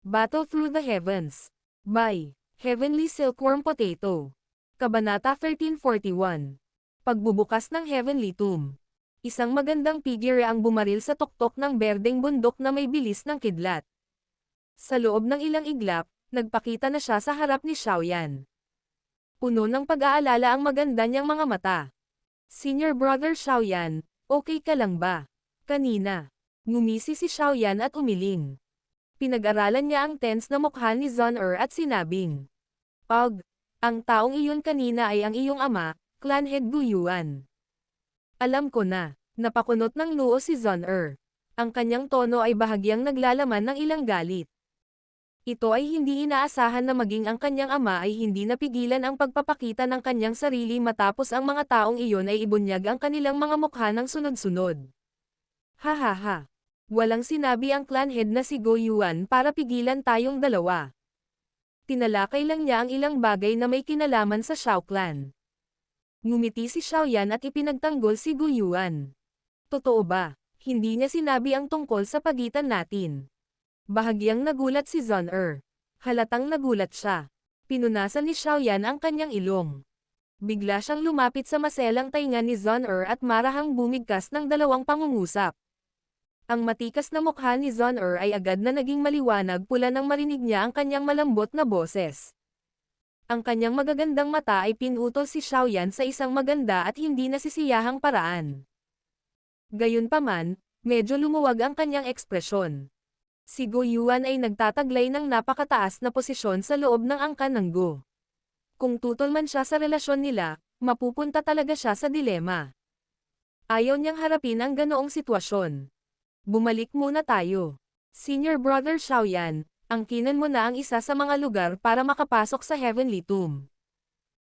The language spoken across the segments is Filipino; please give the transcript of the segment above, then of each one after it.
Battle Through the Heavens. By Heavenly Silkworm Potato. Kabanata 1341. Pagbubukas ng Heavenly Tomb. Isang magandang figure ang bumaril sa tuktok ng berdeng bundok na may bilis ng kidlat. Sa loob ng ilang iglap, nagpakita na siya sa harap ni Xiaoyan. Puno ng pag-aalala ang maganda niyang mga mata. Senior Brother Xiaoyan, okay ka lang ba? Kanina. Ngumisi si Xiaoyan at umiling. Pinag-aralan niya ang tense na mukha ni Zon-er at sinabing, "Og, ang taong iyon kanina ay ang iyong ama, Clan Head Gu Yuan." Alam ko na, napakunot ng noo si Zon-er. Ang kanyang tono ay bahagyang naglalaman ng ilang galit. Ito ay hindi inaasahan na maging ang kanyang ama ay hindi napigilan ang pagpapakita ng kanyang sarili matapos ang mga taong iyon ay ibunyag ang kanilang mga mukha ng sunod-sunod. Hahaha. Walang sinabi ang clan head na si Go Yuan para pigilan tayong dalawa. Tinalakay lang niya ang ilang bagay na may kinalaman sa Xiao clan. Ngumiti si Xiaoyan at ipinagtanggol si Go Yuan. Totoo ba? Hindi niya sinabi ang tungkol sa pagitan natin. Bahagyang nagulat si Zon-er. Halatang nagulat siya. Pinunasan ni Xiaoyan ang kanyang ilong. Bigla siyang lumapit sa maselang tainga ni Zon-er at marahang bumigkas ng dalawang pangungusap. Ang matikas na mukha ni Zon-er ay agad na naging maliwanag pula nang marinig niya ang kanyang malambot na boses. Ang kanyang magagandang mata ay pinutol si Xiaoyan sa isang maganda at hindi nasisiyahang paraan. Gayunpaman, medyo lumuwag ang kanyang ekspresyon. Si Go Yuan ay nagtataglay ng napakataas na posisyon sa loob ng angkan ng Go. Kung tutol man siya sa relasyon nila, mapupunta talaga siya sa dilema. Ayaw niyang harapin ang ganoong sitwasyon. Bumalik muna tayo. Senior Brother Xiaoyan, angkinan mo na ang isa sa mga lugar para makapasok sa Heavenly Tomb.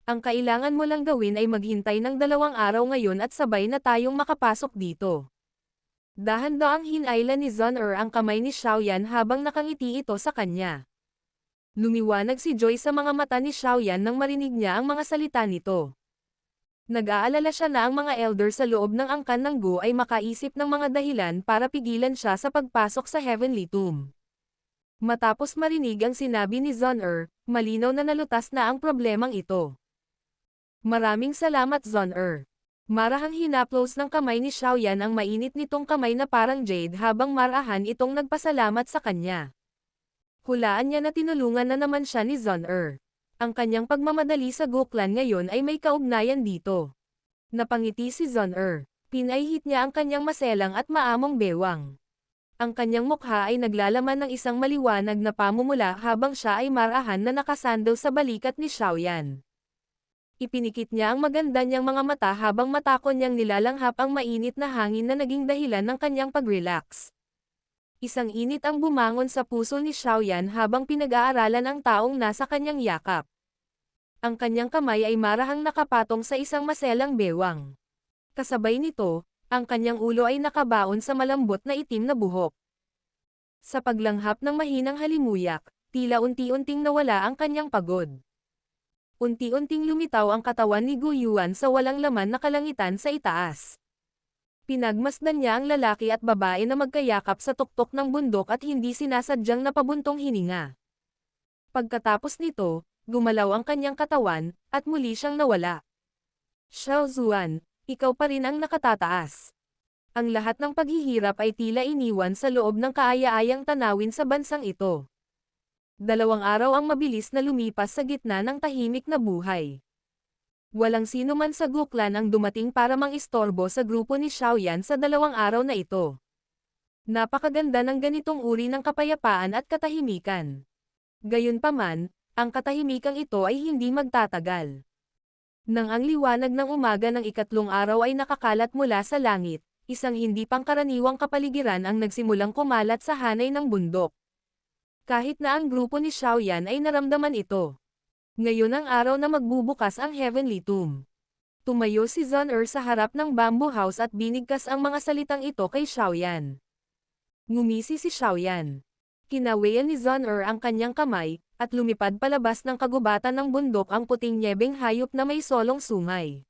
Ang kailangan mo lang gawin ay maghintay ng 2 araw ngayon at sabay na tayong makapasok dito. Dahan-daang hinayla ni Zon-er ang kamay ni Xiaoyan habang nakangiti ito sa kanya. Lumiwanag si Joy sa mga mata ni Xiaoyan nang marinig niya ang mga salita nito. Nag-aalala siya na ang mga elder sa loob ng angkan ng Go ay makaisip ng mga dahilan para pigilan siya sa pagpasok sa Heavenly Tomb. Matapos marinig ang sinabi ni Zon-er, malinaw na nalutas na ang problemang ito. Maraming salamat Zon-er. Marahang hinaplos ng kamay ni Xiaoyan ang mainit nitong kamay na parang jade habang marahan itong nagpasalamat sa kanya. Hulaan niya na tinulungan na naman siya ni Zon-er. Ang kanyang pagmamadali sa Go clan ngayon ay may kaugnayan dito. Napangiti si Zon-er. Pinahihit niya ang kanyang maselang at maamong bewang. Ang kanyang mukha ay naglalaman ng isang maliwanag na pamumula habang siya ay marahan na nakasandal sa balikat ni Xiaoyan. Ipinikit niya ang maganda niyang mga mata habang matakon niyang nilalanghap ang mainit na hangin na naging dahilan ng kanyang pag-relax. Isang init ang bumangon sa puso ni Xiaoyan habang pinag-aaralan ang taong nasa kanyang yakap. Ang kanyang kamay ay marahang nakapatong sa isang maselang bewang. Kasabay nito, ang kanyang ulo ay nakabaon sa malambot na itim na buhok. Sa paglanghap ng mahinang halimuyak, tila unti-unting nawala ang kanyang pagod. Unti-unting lumitaw ang katawan ni Gu Yuan sa walang laman na kalangitan sa itaas. Pinagmasdan niya ang lalaki at babae na magkayakap sa tuktok ng bundok at hindi sinasadyang napabuntong hininga. Pagkatapos nito, gumalaw ang kanyang katawan, at muli siyang nawala. Xiao Zuan, ikaw pa rin ang nakatataas. Ang lahat ng paghihirap ay tila iniwan sa loob ng kaaya-ayang tanawin sa bansang ito. 2 araw ang mabilis na lumipas sa gitna ng tahimik na buhay. Walang sino man sa Go clan ang dumating para mangistorbo sa grupo ni Xiaoyan sa 2 araw na ito. Napakaganda ng ganitong uri ng kapayapaan at katahimikan. Gayunpaman, ang katahimikang ito ay hindi magtatagal. Nang ang liwanag ng umaga ng 3 araw ay nakakalat mula sa langit, isang hindi pangkaraniwang kapaligiran ang nagsimulang kumalat sa hanay ng bundok. Kahit na ang grupo ni Xiaoyan ay naramdaman ito. Ngayon ang araw na magbubukas ang Heavenly Tomb. Tumayo si Zon-er sa harap ng bamboo house at binigkas ang mga salitang ito kay Xiaoyan. Ngumisi si Xiaoyan. Kinawayan ni Zon-er ang kanyang kamay, at lumipad palabas ng kagubatan ng bundok ang puting nyebeng hayop na may solong sungay.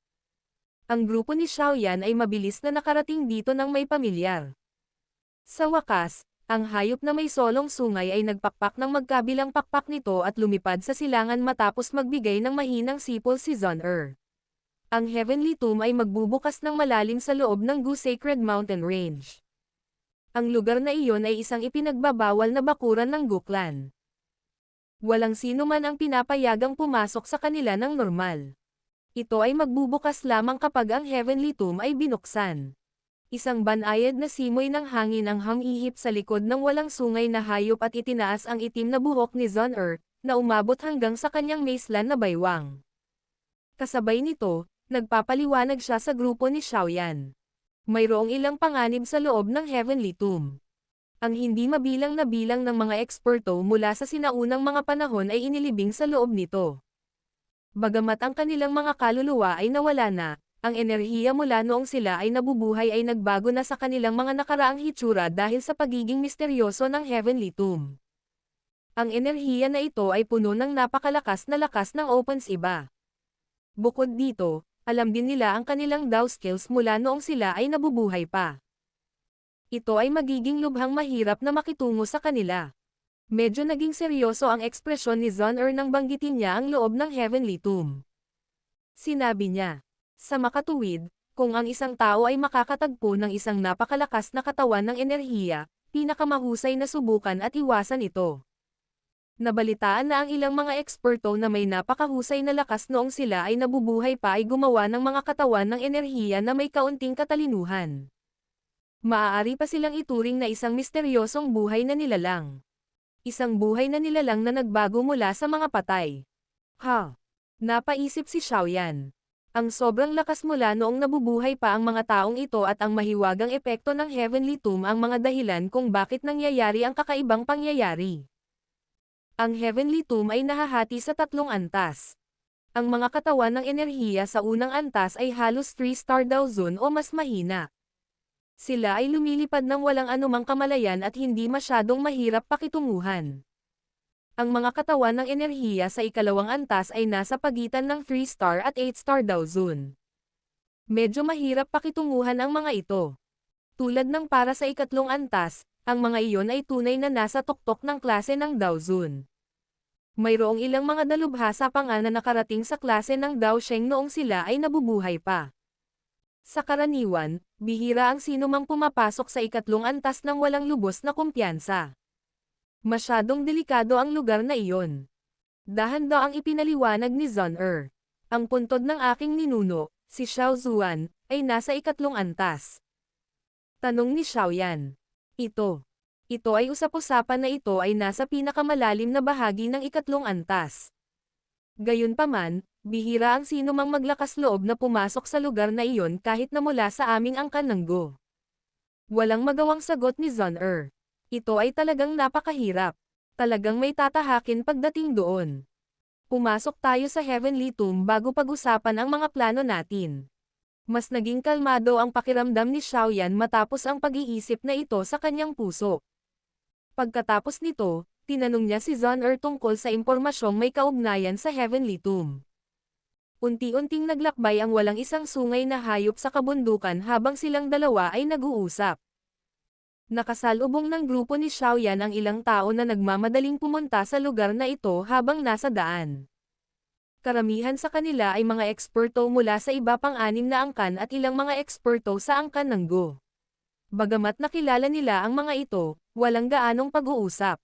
Ang grupo ni Xiaoyan ay mabilis na nakarating dito ng may pamilyar. Sa wakas, Ang hayop na may solong sungay ay nagpakpak ng magkabilang pakpak nito at lumipad sa silangan matapos magbigay ng mahinang sipol si Zon-er. Ang Heavenly Tomb ay magbubukas ng malalim sa loob ng Gu Sacred Mountain Range. Ang lugar na iyon ay isang ipinagbabawal na bakuran ng Gu Clan. Walang sino man ang pinapayagang pumasok sa kanila ng normal. Ito ay magbubukas lamang kapag ang Heavenly Tomb ay binuksan. Isang banayad na simoy ng hangin ang humihip sa likod ng walang sungay na hayop at itinaas ang itim na buhok ni Zon-er, na umabot hanggang sa kanyang macelan na baywang. Kasabay nito, nagpapaliwanag siya sa grupo ni Xiaoyan. Mayroong ilang panganib sa loob ng Heavenly Tomb. Ang hindi mabilang na bilang ng mga eksperto mula sa sinaunang mga panahon ay inilibing sa loob nito. Bagamat ang kanilang mga kaluluwa ay nawala na, ang enerhiya mula noong sila ay nabubuhay ay nagbago na sa kanilang mga nakaraang hitsura dahil sa pagiging misteryoso ng Heavenly Tomb. Ang enerhiya na ito ay puno ng napakalakas na lakas ng opens iba. Bukod dito, alam din nila ang kanilang Dao skills mula noong sila ay nabubuhay pa. Ito ay magiging lubhang mahirap na makitungo sa kanila. Medyo naging seryoso ang ekspresyon ni Zon-er nang banggitin niya ang loob ng Heavenly Tomb. Sinabi niya, sa makatuwid, kung ang isang tao ay makakatagpo ng isang napakalakas na katawan ng enerhiya, pinakamahusay na subukan at iwasan ito. Nabalitaan na ang ilang mga eksperto na may napakahusay na lakas noong sila ay nabubuhay pa ay gumawa ng mga katawan ng enerhiya na may kaunting katalinuhan. Maaari pa silang ituring na isang misteryosong buhay na nilalang. Isang buhay na nilalang na nagbago mula sa mga patay. Napaisip si Xiaoyan. Ang sobrang lakas mula noong nabubuhay pa ang mga taong ito at ang mahiwagang epekto ng Heavenly Tomb ang mga dahilan kung bakit nangyayari ang kakaibang pangyayari. Ang Heavenly Tomb ay nahahati sa 3 antas. Ang mga katawan ng enerhiya sa unang antas ay halos 3-star Dao Zone o mas mahina. Sila ay lumilipad ng walang anumang kamalayan at hindi masyadong mahirap pakitunguhan. Ang mga katawan ng enerhiya sa ikalawang antas ay nasa pagitan ng 3-star at 8-star Dao Zone. Medyo mahirap pakitunguhan ang mga ito. Tulad ng para sa ikatlong antas, ang mga iyon ay tunay na nasa tuktok ng klase ng Dao Zone. Mayroong ilang mga dalubhasa pa nga na nakarating sa klase ng Dao Sheng noong sila ay nabubuhay pa. Sa karaniwan, bihira ang sinumang pumapasok sa ikatlong antas ng walang lubos na kumpiyansa. Masyadong delikado ang lugar na iyon. Dahan-daw ang ipinaliwanag ni Zon-er. Ang puntod ng aking ninuno, si Xiao Zuan, ay nasa ikatlong antas. Tanong ni Xiaoyan. Ito ay usap-usapan na ito ay nasa pinakamalalim na bahagi ng ikatlong antas. Gayunpaman, bihira ang sinumang maglakas loob na pumasok sa lugar na iyon kahit na mula sa aming angkan ng Go. Walang magawang sagot ni Zon-er. Ito ay talagang napakahirap. Talagang may tatahakin pagdating doon. Pumasok tayo sa Heavenly Tomb bago pag-usapan ang mga plano natin. Mas naging kalmado ang pakiramdam ni Xiaoyan matapos ang pag-iisip na ito sa kanyang puso. Pagkatapos nito, tinanong niya si Zon-er tungkol sa impormasyong may kaugnayan sa Heavenly Tomb. Unti-unting naglakbay ang walang isang sungay na hayop sa kabundukan habang silang dalawa ay nag-uusap. Nakasalubong ng grupo ni Xiaoyan ang ilang tao na nagmamadaling pumunta sa lugar na ito habang nasa daan. Karamihan sa kanila ay mga eksperto mula sa iba pang 6 na angkan at ilang mga eksperto sa angkan ng Go. Bagamat nakilala nila ang mga ito, walang gaanong pag-uusap.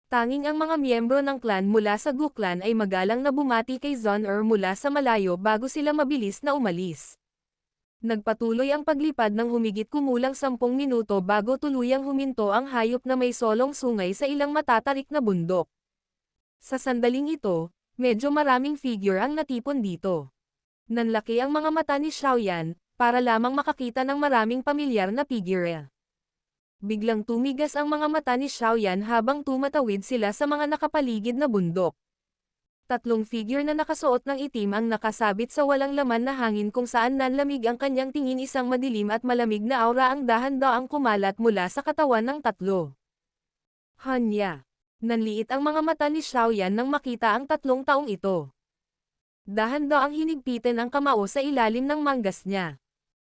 Tanging ang mga miyembro ng clan mula sa Gu Clan ay magalang na bumati kay Zon-er mula sa malayo bago sila mabilis na umalis. Nagpatuloy ang paglipad ng humigit kumulang 10 minuto bago tuluyang huminto ang hayop na may solong sungay sa ilang matatarik na bundok. Sa sandaling ito, medyo maraming figure ang natipon dito. Nanlaki ang mga mata ni Xiaoyan, para lamang makakita ng maraming pamilyar na figure. Biglang tumigas ang mga mata ni Xiaoyan habang tumatawid sila sa mga nakapaligid na bundok. 3 figure na nakasuot ng itim ang nakasabit sa walang laman na hangin kung saan nanlamig ang kanyang tingin, isang madilim at malamig na aura ang dahan-daang kumalat mula sa katawan ng 3. Hanya. Nanliit ang mga mata ni Xiaoyan nang makita ang 3 taong ito. Dahan-daang hinigpitan ang kamao sa ilalim ng manggas niya.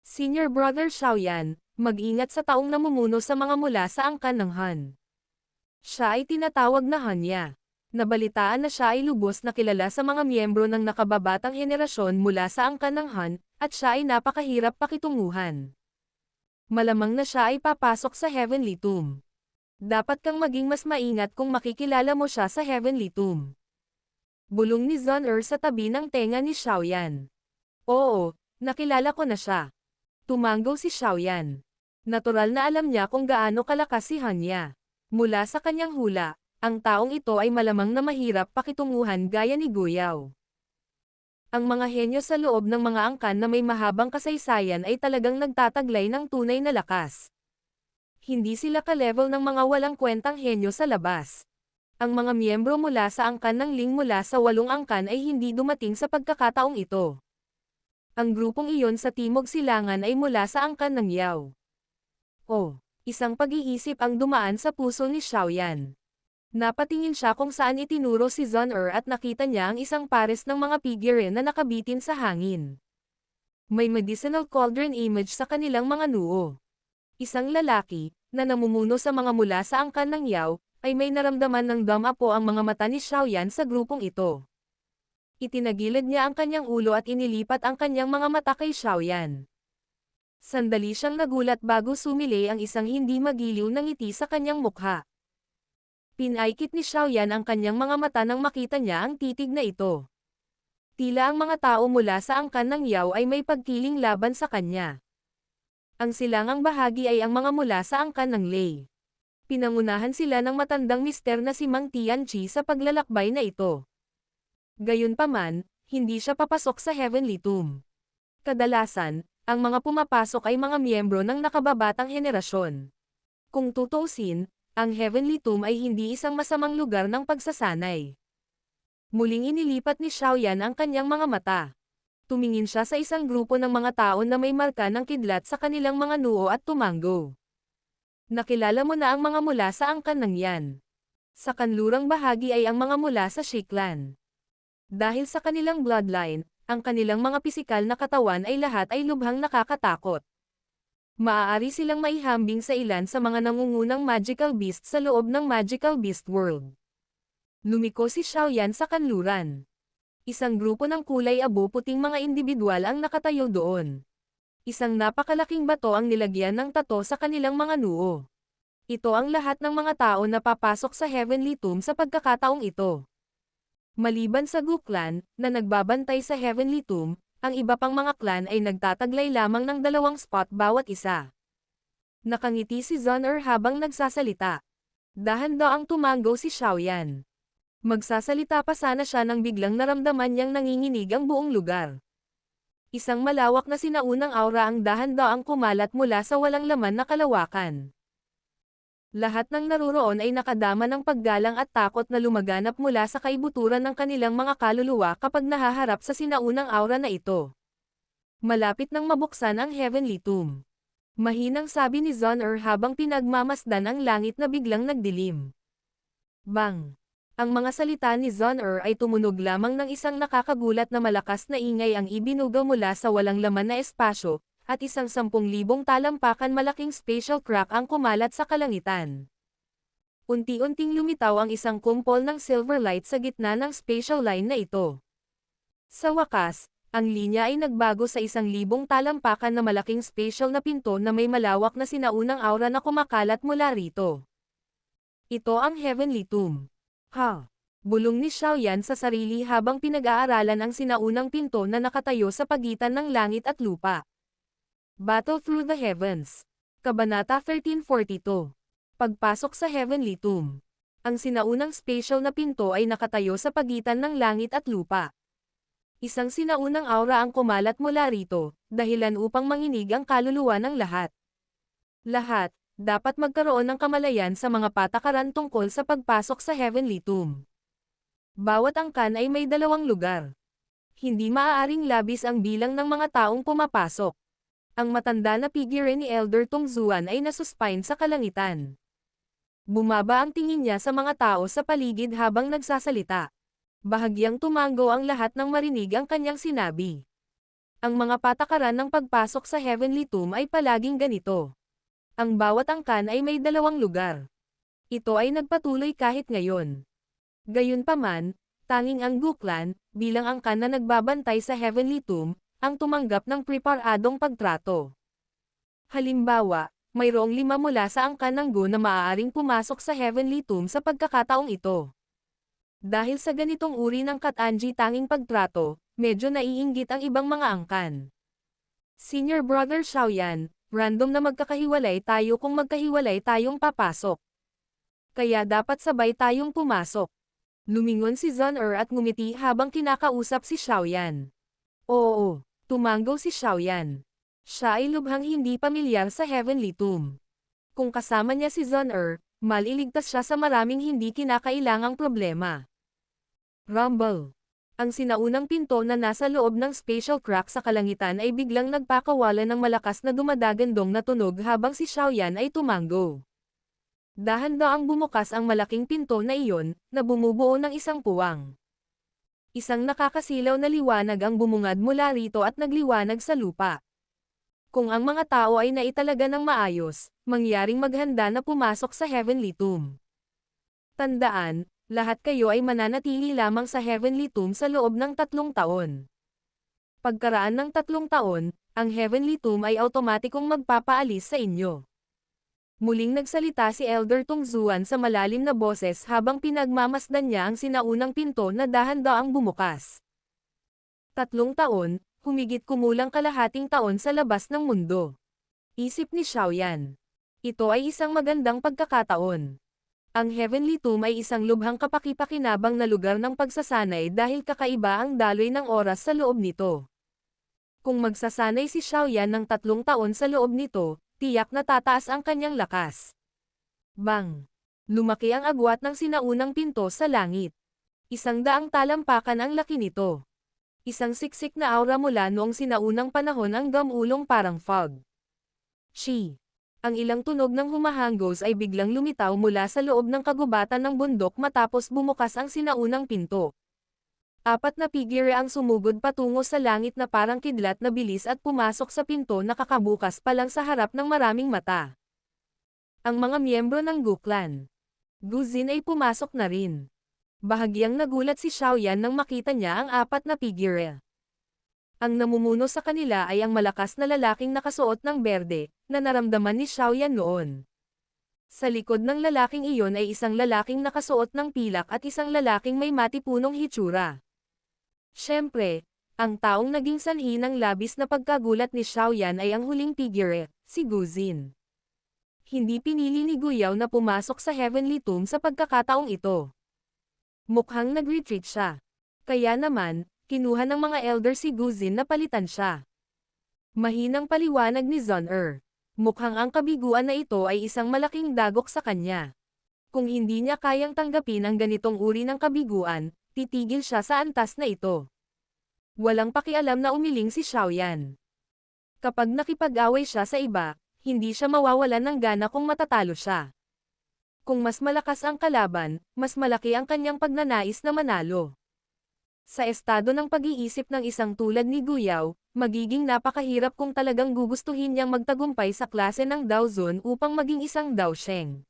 Senior Brother Xiaoyan, mag-ingat sa taong namumuno sa mga mula sa angkan ng Han. Siya ay tinatawag na Hanya. Nabalitaan na siya ay lubos na kilala sa mga miyembro ng nakababatang henerasyon mula sa angkan ng Han, at siya ay napakahirap pakitunguhan. Malamang na siya ay papasok sa Heavenly Tomb. Dapat kang maging mas maingat kung makikilala mo siya sa Heavenly Tomb. Bulong ni Zun sa tabi ng tenga ni Xiaoyan. Oo, nakilala ko na siya. Tumanggo si Xiaoyan. Natural na alam niya kung gaano kalakas si Hanya. Mula sa kanyang hula, ang taong ito ay malamang na mahirap pakitunguhan gaya ni Guyao. Ang mga henyo sa loob ng mga angkan na may mahabang kasaysayan ay talagang nagtataglay ng tunay na lakas. Hindi sila ka-level ng mga walang kwentang henyo sa labas. Ang mga miyembro mula sa angkan ng Ling mula sa 8 angkan ay hindi dumating sa pagkakataong ito. Ang grupong iyon sa Timog Silangan ay mula sa angkan ng Yao. Oh, isang pag-iisip ang dumaan sa puso ni Xiaoyan. Napatingin siya kung saan itinuro si Zun at nakita niya ang isang pares ng mga figurine na nakabitin sa hangin. May medicinal cauldron image sa kanilang mga noo. Isang lalaki, na namumuno sa mga mula sa angkan ng Yao, ay may naramdaman ng damapo ang mga mata ni Xiaoyan sa grupong ito. Itinagilid niya ang kanyang ulo at inilipat ang kanyang mga mata kay Xiaoyan. Sandali siyang nagulat bago sumili ang isang hindi magiliw na ngiti sa kanyang mukha. Pinaikit ni Xiaoyan ang kanyang mga mata nang makita niya ang titig na ito. Tila ang mga tao mula sa angkan ng Yao ay may pagkiling laban sa kanya. Ang silangang bahagi ay ang mga mula sa angkan ng Lei. Pinangunahan sila ng matandang mister na si Mang Tianqi sa paglalakbay na ito. Gayunpaman, hindi siya papasok sa Heavenly Tomb. Kadalasan, ang mga pumapasok ay mga miyembro ng nakababatang henerasyon. Kung tutuusin, ang Heavenly Tomb ay hindi isang masamang lugar ng pagsasanay. Muling inilipat ni Xiaoyan ang kanyang mga mata. Tumingin siya sa isang grupo ng mga tao na may marka ng kidlat sa kanilang mga noo at tumanggo. Nakilala mo na ang mga mula sa angkan ng Yan. Sa kanlurang bahagi ay ang mga mula sa Shiklan. Dahil sa kanilang bloodline, ang kanilang mga pisikal na katawan ay lahat ay lubhang nakakatakot. Maaari silang maihambing sa ilan sa mga nangungunang magical beast sa loob ng Magical Beast World. Lumiko si Xiaoyan sa kanluran. Isang grupo ng kulay abo-puting mga individual ang nakatayo doon. Isang napakalaking bato ang nilagyan ng tato sa kanilang mga noo. Ito ang lahat ng mga tao na papasok sa Heavenly Tomb sa pagkakataong ito. Maliban sa Gu Clan, na nagbabantay sa Heavenly Tomb, ang iba pang mga clan ay nagtataglay lamang ng 2 spot bawat isa. Nakangiti si Zun habang nagsasalita. Dahan-daang tumango si Xiaoyan. Magsasalita pa sana siya nang biglang naramdaman niyang nanginginig ang buong lugar. Isang malawak na sinaunang aura ang dahan-daang kumalat mula sa walang laman na kalawakan. Lahat ng naruroon ay nakadama ng paggalang at takot na lumaganap mula sa kaibuturan ng kanilang mga kaluluwa kapag nahaharap sa sinaunang aura na ito. Malapit nang mabuksan ang Heavenly Tomb. Mahinang sabi ni Zun habang pinagmamasdan ang langit na biglang nagdilim. Bang! Ang mga salita ni Zun ay tumunog lamang ng isang nakakagulat na malakas na ingay ang ibinuga mula sa walang laman na espasyo, at isang 10,000 talampakan malaking spatial crack ang kumalat sa kalangitan. Unti-unting lumitaw ang isang kumpol ng silver light sa gitna ng spatial line na ito. Sa wakas, ang linya ay nagbago sa 1,000 talampakan na malaking spatial na pinto na may malawak na sinaunang aura na kumakalat mula rito. Ito ang Heavenly Tomb. Ha! Bulong ni Xiaoyan sa sarili habang pinag-aaralan ang sinaunang pinto na nakatayo sa pagitan ng langit at lupa. Battle Through the Heavens. Kabanata 1342. Pagpasok sa Heavenly Tomb. Ang sinaunang spatial na pinto ay nakatayo sa pagitan ng langit at lupa. Isang sinaunang aura ang kumalat mula rito, dahilan upang manginig ang kaluluwa ng lahat. Lahat, dapat magkaroon ng kamalayan sa mga patakaran tungkol sa pagpasok sa Heavenly Tomb. Bawat angkan ay may 2 lugar. Hindi maaaring labis ang bilang ng mga taong pumapasok. Ang matanda na figure ni Elder Tongzuan ay nasuspine sa kalangitan. Bumaba ang tingin niya sa mga tao sa paligid habang nagsasalita. Bahagyang tumango ang lahat nang marinig ang kanyang sinabi. Ang mga patakaran ng pagpasok sa Heavenly Tomb ay palaging ganito. Ang bawat angkan ay may 2 lugar. Ito ay nagpatuloy kahit ngayon. Gayunpaman, tanging ang Guklan, bilang angkan na nagbabantay sa Heavenly Tomb, ang tumanggap ng preparadong pagtrato. Halimbawa, mayroong 5 mula sa angkan ng Gu na maaaring pumasok sa Heavenly Tomb sa pagkakataong ito. Dahil sa ganitong uri ng Katanji tanging pagtrato, medyo naiinggit ang ibang mga angkan. Senior Brother Xiaoyan, random na magkakahiwalay tayo kung magkahiwalay tayong papasok. Kaya dapat sabay tayong pumasok. Lumingon si Zun-Er at ngumiti habang kinakausap si Xiaoyan. Oo, tumanggo si Xiaoyan. Siya ay lubhang hindi pamilyar sa Heavenly Tomb. Kung kasama niya si Zun-Er, maliligtas siya sa maraming hindi kinakailangang problema. Rumble. Ang sinaunang pinto na nasa loob ng spatial crack sa kalangitan ay biglang nagpakawala ng malakas na dumadagandong na tunog habang si Xiaoyan ay tumanggo. Dahan-daang bumukas ang malaking pinto na iyon, na bumubuo ng isang puwang. Isang nakakasilaw na liwanag ang bumungad mula rito at nagliwanag sa lupa. Kung ang mga tao ay naitalaga ng maayos, mangyaring maghanda na pumasok sa Heavenly Tomb. Tandaan, lahat kayo ay mananatili lamang sa Heavenly Tomb sa loob ng 3 taon. Pagkaraan ng 3 taon, ang Heavenly Tomb ay automatikong magpapaalis sa inyo. Muling nagsalita si Elder Tongzuan sa malalim na boses habang pinagmamasdan niya ang sinaunang pinto na dahan-daang bumukas. 3 taon, humigit kumulang kalahating taon sa labas ng mundo. Isip ni Xiaoyan. Ito ay isang magandang pagkakataon. Ang Heavenly Tomb ay isang lubhang kapakipakinabang na lugar ng pagsasanay dahil kakaiba ang daloy ng oras sa loob nito. Kung magsasanay si Xiaoyan ng 3 taon sa loob nito, tiyak na tataas ang kanyang lakas. Bang! Lumaki ang agwat ng sinaunang pinto sa langit. 100 talampakan ang laki nito. Isang siksik na aura mula noong sinaunang panahon ang gamulong parang fog. Shi! Ang ilang tunog ng humahanggos ay biglang lumitaw mula sa loob ng kagubatan ng bundok matapos bumukas ang sinaunang pinto. 4 na figure ang sumugod patungo sa langit na parang kidlat na bilis at pumasok sa pinto na kakabukas pa lang sa harap ng maraming mata. Ang mga miyembro ng Guklan. Guzin ay pumasok na rin. Bahagyang nagulat si Xiaoyan nang makita niya ang 4 na figure. Ang namumuno sa kanila ay ang malakas na lalaking nakasuot ng berde, na naramdaman ni Xiaoyan noon. Sa likod ng lalaking iyon ay isang lalaking nakasuot ng pilak at isang lalaking may matipunong hitsura. Siyempre, ang taong naging sanhi ng labis na pagkagulat ni Xiaoyan ay ang huling figure, si Guzin. Hindi pinili ni Guyaw na pumasok sa Heavenly Tomb sa pagkakataong ito. Mukhang nag-retreat siya. Kaya naman, kinuha ng mga elder si Guzin na palitan siya. Mahinang paliwanag ni Zun-Er. Mukhang ang kabiguan na ito ay isang malaking dagok sa kanya. Kung hindi niya kayang tanggapin ang ganitong uri ng kabiguan, titigil siya sa antas na ito. Walang pakialam na umiling si Xiaoyan. Kapag nakipag-away siya sa iba, hindi siya mawawalan ng gana kung matatalo siya. Kung mas malakas ang kalaban, mas malaki ang kanyang pagnanais na manalo. Sa estado ng pag-iisip ng isang tulad ni Guyaw, magiging napakahirap kung talagang gugustuhin niyang magtagumpay sa klase ng Daozun upang maging isang Daosheng.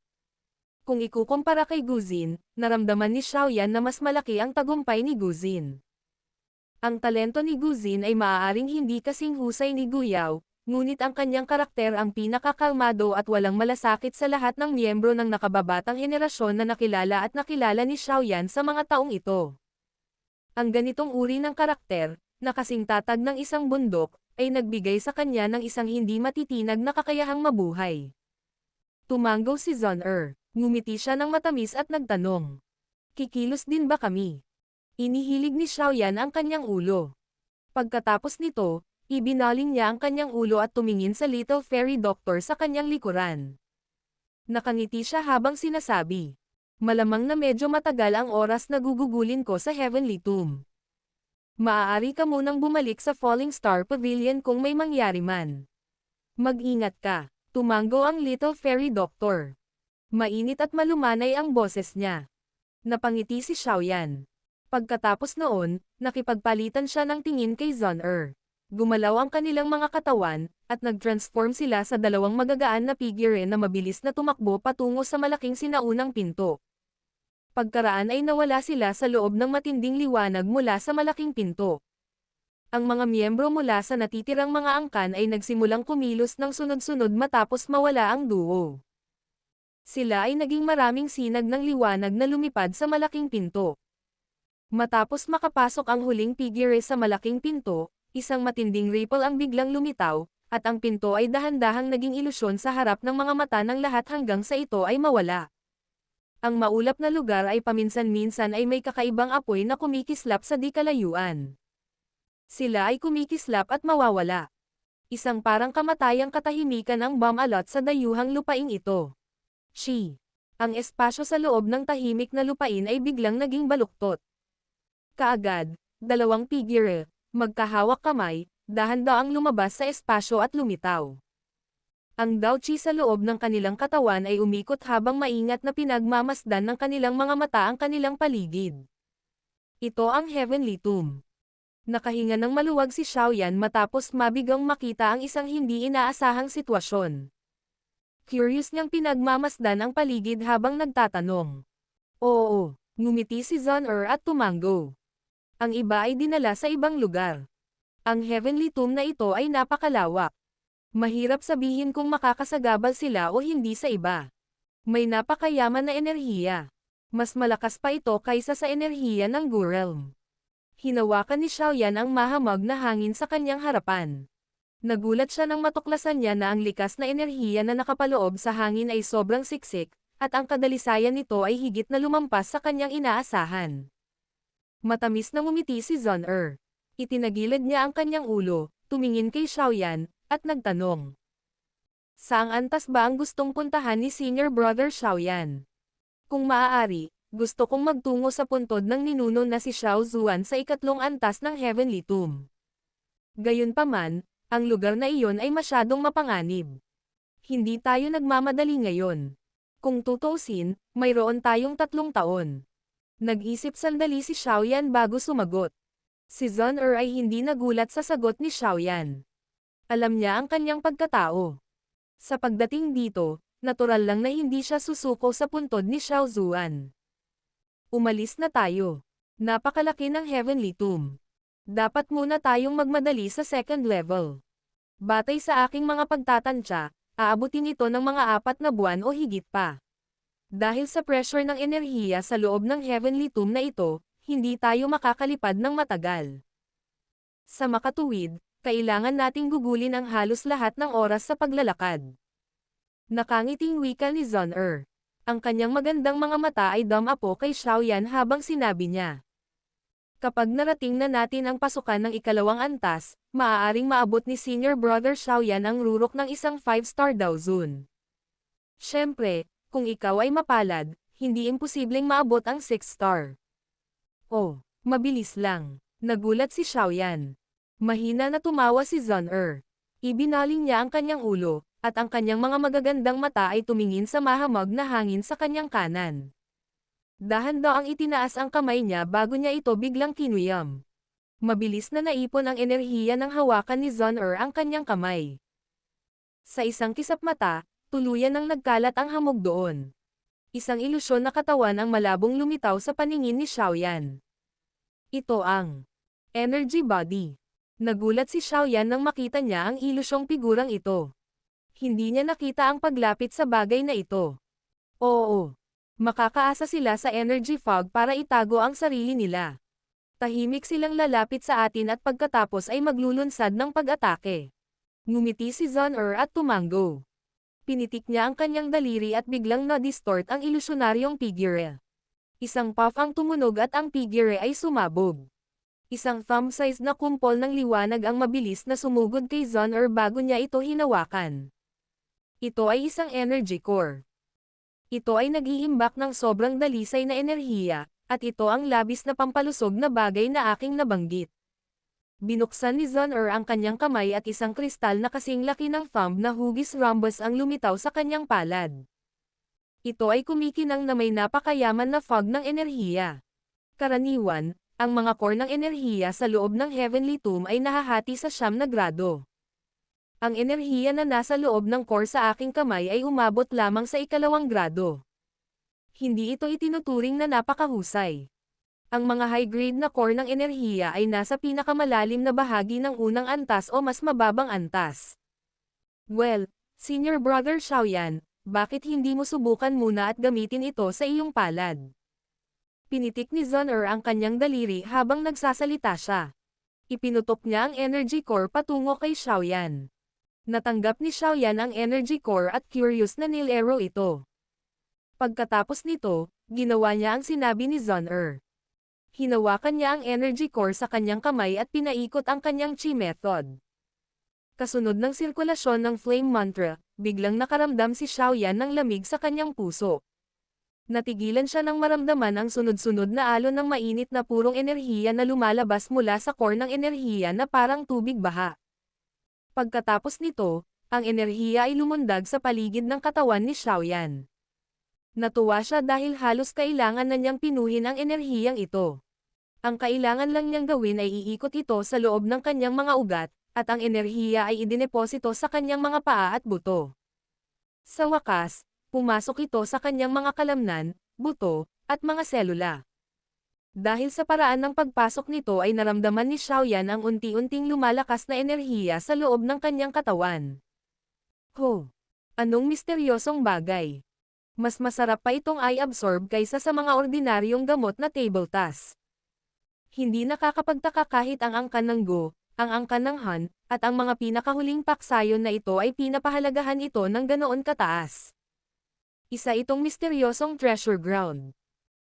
Kung ikukumpara kay Guzin, naramdaman ni Xiaoyan na mas malaki ang tagumpay ni Guzin. Ang talento ni Guzin ay maaaring hindi kasing husay ni Guyaw, ngunit ang kanyang karakter ang pinakakalmado at walang malasakit sa lahat ng miyembro ng nakababatang henerasyon na nakilala ni Xiaoyan sa mga taong ito. Ang ganitong uri ng karakter, na kasing tatag ng isang bundok, ay nagbigay sa kanya ng isang hindi matitinag na kakayahang mabuhay. Tumanggo si Zun-Er. Ngumiti siya ng matamis at nagtanong. Kikilos din ba kami? Inihilig ni Xiaoyan ang kanyang ulo. Pagkatapos nito, ibinaling niya ang kanyang ulo at tumingin sa Little Fairy Doctor sa kanyang likuran. Nakangiti siya habang sinasabi. Malamang na medyo matagal ang oras na gugugulin ko sa Heavenly Tomb. Maaari ka munang bumalik sa Falling Star Pavilion kung may mangyari man. Mag-ingat ka, tumanggo ang Little Fairy Doctor. Mainit at malumanay ang boses niya. Napangiti si Xiaoyan. Pagkatapos noon, nakipagpalitan siya ng tingin kay Zun-Er. Gumalaw ang kanilang mga katawan, at nag-transform sila sa dalawang magagaan na figure na mabilis na tumakbo patungo sa malaking sinaunang pinto. Pagkaraan ay nawala sila sa loob ng matinding liwanag mula sa malaking pinto. Ang mga miyembro mula sa natitirang mga angkan ay nagsimulang kumilos ng sunod-sunod matapos mawala ang duo. Sila ay naging maraming sinag ng liwanag na lumipad sa malaking pinto. Matapos makapasok ang huling figure sa malaking pinto, isang matinding ripple ang biglang lumitaw, at ang pinto ay dahan-dahang naging ilusyon sa harap ng mga mata ng lahat hanggang sa ito ay mawala. Ang maulap na lugar ay paminsan-minsan ay may kakaibang apoy na kumikislap sa di kalayuan. Sila ay kumikislap at mawawala. Isang parang kamatayang katahimikan ang bumalot sa dayuhang lupaing ito. Ang espasyo sa loob ng tahimik na lupain ay biglang naging baluktot. Kaagad, dalawang figure, magkahawak kamay, dahan-daang lumabas sa espasyo at lumitaw. Ang Daochi sa loob ng kanilang katawan ay umikot habang maingat na pinagmamasdan ng kanilang mga mata ang kanilang paligid. Ito ang Heavenly Tomb. Nakahinga ng maluwag si Xiaoyan matapos mabigang makita ang isang hindi inaasahang sitwasyon. Curious niyang pinagmamasdan ang paligid habang nagtatanong. Oo, ngumiti si Zun-Er at tumango. Ang iba ay dinala sa ibang lugar. Ang Heavenly Tomb na ito ay napakalawak. Mahirap sabihin kung makakasagabal sila o hindi sa iba. May napakayaman na enerhiya. Mas malakas pa ito kaysa sa enerhiya ng Gu-realm. Hinawakan ni Xiaoyan ang mahamog na hangin sa kanyang harapan. Nagulat siya nang matuklasan niya na ang likas na enerhiya na nakapaloob sa hangin ay sobrang siksik, at ang kadalisayan nito ay higit na lumampas sa kanyang inaasahan. Matamis na ngumiti si Zun-Er. Itinagilid niya ang kanyang ulo, tumingin kay Xiaoyan, at nagtanong. Saang antas ba ang gustong puntahan ni Senior Brother Xiaoyan? Kung maaari, gusto kong magtungo sa puntod ng ninuno na si Xiao Zuan sa ikatlong antas ng Heavenly Tomb. Gayunpaman, ang lugar na iyon ay masyadong mapanganib. Hindi tayo nagmamadali ngayon. Kung tutuusin, mayroon tayong 3 taon. Nag-isip sandali si Xiaoyan bago sumagot. Si Zun-Er ay hindi nagulat sa sagot ni Xiaoyan. Alam niya ang kanyang pagkatao. Sa pagdating dito, natural lang na hindi siya susuko sa puntod ni Xiao Zuan. Umalis na tayo. Napakalaki ng Heavenly Tomb. Dapat muna tayong magmadali sa second level. Batay sa aking mga pagtatansya, aabutin ito ng mga 4 na buwan o higit pa. Dahil sa pressure ng enerhiya sa loob ng Heavenly Tomb na ito, hindi tayo makakalipad ng matagal. Sa makatuwid, kailangan nating gugulin ang halos lahat ng oras sa paglalakad. Nakangiting wika ni Zun-Er. Ang kanyang magandang mga mata ay dumapo kay Xiaoyan habang sinabi niya. Kapag narating na natin ang pasukan ng ikalawang antas, maaaring maabot ni Senior Brother Xiaoyan ang rurok ng isang 5-star daw zone. Siyempre, kung ikaw ay mapalad, hindi imposibleng maabot ang 6-star. Oh, mabilis lang. Nagulat si Xiaoyan. Mahina na tumawa si Zun-Er. Ibinaling niya ang kanyang ulo, at ang kanyang mga magagandang mata ay tumingin sa mahamog na hangin sa kanyang kanan. Dahan-daang itinaas ang kamay niya bago niya ito biglang kinuyam. Mabilis na naipon ang enerhiya ng hawakan ni Zun-Er ang kanyang kamay. Sa isang kisap mata, tuluyan nang nagkalat ang hamog doon. Isang ilusyon na katawan ang malabong lumitaw sa paningin ni Xiaoyan. Ito ang energy body. Nagulat si Xiaoyan nang makita niya ang ilusyong figurang ito. Hindi niya nakita ang paglapit sa bagay na ito. Oo. Makakaasa sila sa energy fog para itago ang sarili nila. Tahimik silang lalapit sa atin at pagkatapos ay maglulunsad ng pag-atake. Ngumiti si Zun-Er at tumango. Pinitik niya ang kanyang daliri at biglang na-distort ang ilusyonaryong figure. Isang puff ang tumunog at ang figure ay sumabog. Isang thumb-sized na kumpol ng liwanag ang mabilis na sumugod kay Zun-Er bago niya ito hinawakan. Ito ay isang energy core. Ito ay nag-iimbak ng sobrang dalisay na enerhiya, at ito ang labis na pampalusog na bagay na aking nabanggit. Binuksan ni Zun-Er ang kanyang kamay at isang kristal na kasing laki ng thumb na hugis rhombus ang lumitaw sa kanyang palad. Ito ay kumikinang na may napakayaman na fog ng enerhiya. Karaniwan, Ang mga core ng enerhiya sa loob ng Heavenly Tomb ay nahahati sa 9 na grado. Ang enerhiya na nasa loob ng core sa aking kamay ay umabot lamang sa 2nd grado. Hindi ito itinuturing na napakahusay. Ang mga high-grade na core ng enerhiya ay nasa pinakamalalim na bahagi ng unang antas o mas mababang antas. Well, Senior Brother Xiaoyan, bakit hindi mo subukan muna at gamitin ito sa iyong palad? Pinitik ni Zhon'er ang kanyang daliri habang nagsasalita siya. Ipinutok niya ang energy core patungo kay Xiaoyan. Natanggap ni Xiaoyan ang energy core at curious na nilaro ito. Pagkatapos nito, ginawa niya ang sinabi ni Zhon'er. Hinawakan niya ang energy core sa kanyang kamay at pinaikot ang kanyang chi method. Kasunod ng sirkulasyon ng flame mantra, biglang nakaramdam si Xiaoyan ng lamig sa kanyang puso. Natigilan siya nang maramdaman ang sunod-sunod na alon ng mainit na purong enerhiya na lumalabas mula sa core ng enerhiya na parang tubig baha. Pagkatapos nito, ang enerhiya ay lumundag sa paligid ng katawan ni Xiaoyan. Natuwa siya dahil halos kailangan na niyang pinuhin ang enerhiyang ito. Ang kailangan lang niyang gawin ay iikot ito sa loob ng kanyang mga ugat, at ang enerhiya ay idineposito sa kanyang mga paa at buto. Sa wakas, pumasok ito sa kanyang mga kalamnan, buto, at mga selula. Dahil sa paraan ng pagpasok nito ay naramdaman ni Xiaoyan ang unti-unting lumalakas na enerhiya sa loob ng kanyang katawan. Ho! Anong misteryosong bagay? Mas masarap pa itong i-absorb kaysa sa mga ordinaryong gamot na table task. Hindi nakakapagtaka kahit ang angkan ng Go, ang angkan ng Han, at ang mga pinakahuling paksayon na ito ay pinapahalagahan ito ng ganoon kataas. Isa itong misteryosong treasure ground.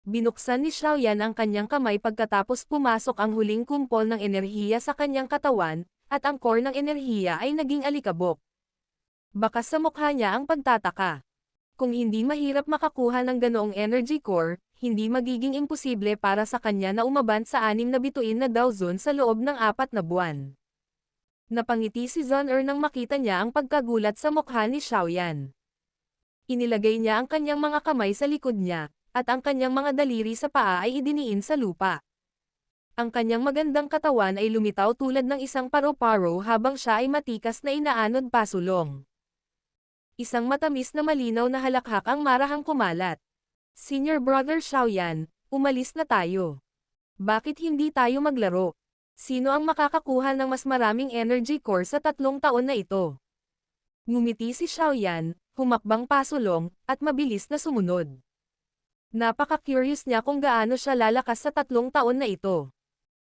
Binuksan ni Xiaoyan ang kanyang kamay pagkatapos pumasok ang huling kumpol ng enerhiya sa kanyang katawan, at ang core ng enerhiya ay naging alikabok. Bakas sa mukha niya ang pagtataka. Kung hindi mahirap makakuha ng ganoong energy core, hindi magiging imposible para sa kanya na umaban sa 6 na bituin na Dao Zone sa loob ng 4 na buwan. Napangiti si Zhon'er nang makita niya ang pagkagulat sa mukha ni Xiaoyan. Inilagay niya ang kanyang mga kamay sa likod niya, at ang kanyang mga daliri sa paa ay idiniin sa lupa. Ang kanyang magandang katawan ay lumitaw tulad ng isang paro-paro habang siya ay matikas na inaanod pasulong. Isang matamis na malinaw na halakhak ang marahang kumalat. Senior Brother Xiaoyan, umalis na tayo. Bakit hindi tayo maglaro? Sino ang makakakuha ng mas maraming energy core sa 3 taon na ito? Ngumiti si Xiaoyan, humakbang pasulong, at mabilis na sumunod. Napaka-curious niya kung gaano siya lalakas sa 3 taon na ito.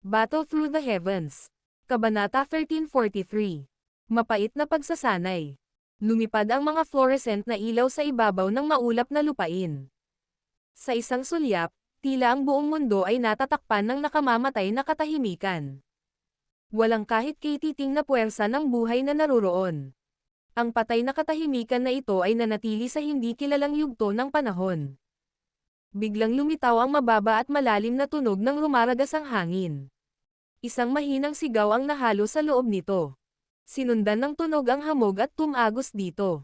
Battle Through the Heavens. Kabanata 1343. Mapait na pagsasanay. Lumipad ang mga fluorescent na ilaw sa ibabaw ng maulap na lupain. Sa isang sulyap, tila ang buong mundo ay natatakpan ng nakamamatay na katahimikan. Walang kahit katiting na puwersa ng buhay na naruroon. Ang patay na katahimikan na ito ay nanatili sa hindi kilalang yugto ng panahon. Biglang lumitaw ang mababa at malalim na tunog ng lumaragas ang hangin. Isang mahinang sigaw ang nahalo sa loob nito. Sinundan ng tunog ang hamog at tumagos dito.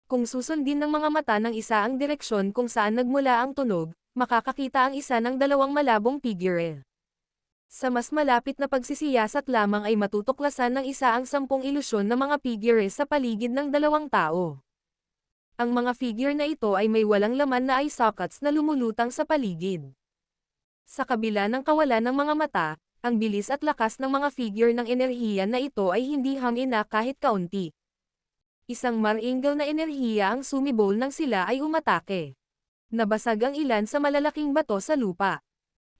Kung susundin ng mga mata ng isa ang direksyon kung saan nagmula ang tunog, makakakita ang isa ng 2 malabong figure. Sa mas malapit na pagsisiyasat lamang ay matutuklasan ng isa ang 10 ilusyon ng mga figure sa paligid ng 2 tao. Ang mga figure na ito ay may walang laman na eye sockets na lumulutang sa paligid. Sa kabila ng kawalan ng mga mata, ang bilis at lakas ng mga figure ng enerhiya na ito ay hindi hamina kahit kaunti. Isang maringal na enerhiya ang sumibol nang sila ay umatake. Nabasag ang ilan sa malalaking bato sa lupa.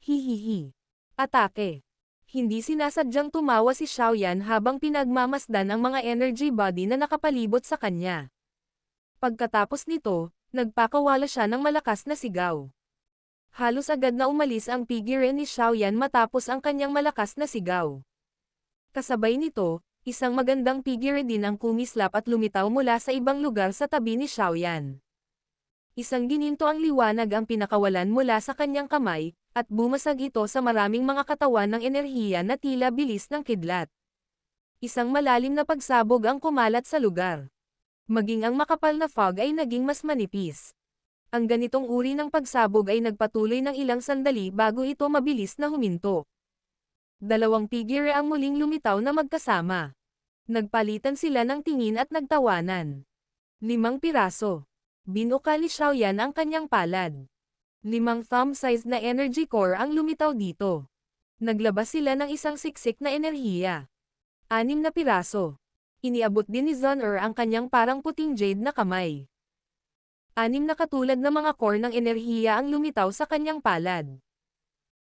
Hihihi. Atake. Hindi sinasadyang tumawa si Xiaoyan habang pinagmamasdan ang mga energy body na nakapalibot sa kanya. Pagkatapos nito, nagpakawala siya ng malakas na sigaw. Halos agad na umalis ang figure ni Xiaoyan matapos ang kanyang malakas na sigaw. Kasabay nito, isang magandang figure din ang kumislap at lumitaw mula sa ibang lugar sa tabi ni Xiaoyan. Isang gininto ang liwanag ang pinakawalan mula sa kanyang kamay, at bumasag ito sa maraming mga katawan ng enerhiya na tila bilis ng kidlat. Isang malalim na pagsabog ang kumalat sa lugar. Maging ang makapal na fog ay naging mas manipis. Ang ganitong uri ng pagsabog ay nagpatuloy ng ilang sandali bago ito mabilis na huminto. Dalawang figure ang muling lumitaw na magkasama. Nagpalitan sila ng tingin at nagtawanan. 5 piraso. Binuka ni Xiaoyan ang kanyang palad. 5 thumb-sized na energy core ang lumitaw dito. Naglabas sila ng isang siksik na enerhiya. 6 na piraso. Iniabot din ni Zun-Er ang kanyang parang puting jade na kamay. 6 na katulad na mga core ng enerhiya ang lumitaw sa kanyang palad.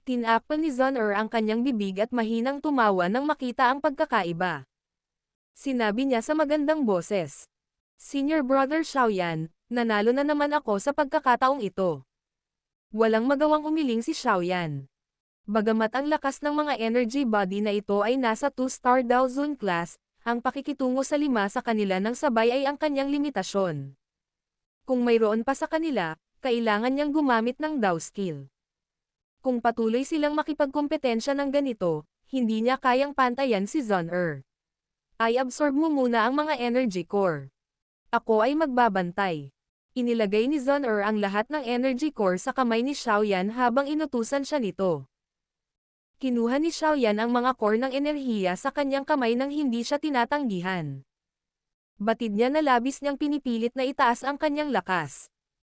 Tinakpan ni Zun-Er ang kanyang bibig at mahinang tumawa nang makita ang pagkakaiba. Sinabi niya sa magandang boses. Senior Brother Xiaoyan, nanalo na naman ako sa pagkakataong ito. Walang magawang umiling si Xiaoyan. Bagamat ang lakas ng mga energy body na ito ay nasa 2-star Dao Zone class, ang pakikitungo sa 5 sa kanila ng sabay ay ang kanyang limitasyon. Kung mayroon pa sa kanila, kailangan niyang gumamit ng Dao skill. Kung patuloy silang makipagkompetensya ng ganito, hindi niya kayang pantayan si Zun-Er. Ay absorb mo muna ang mga energy core. Ako ay magbabantay. Inilagay ni Zun-Er ang lahat ng energy core sa kamay ni Xiaoyan habang inutusan siya nito. Kinuha ni Xiaoyan ang mga core ng enerhiya sa kanyang kamay nang hindi siya tinatanggihan. Batid niya na labis niyang pinipilit na itaas ang kanyang lakas.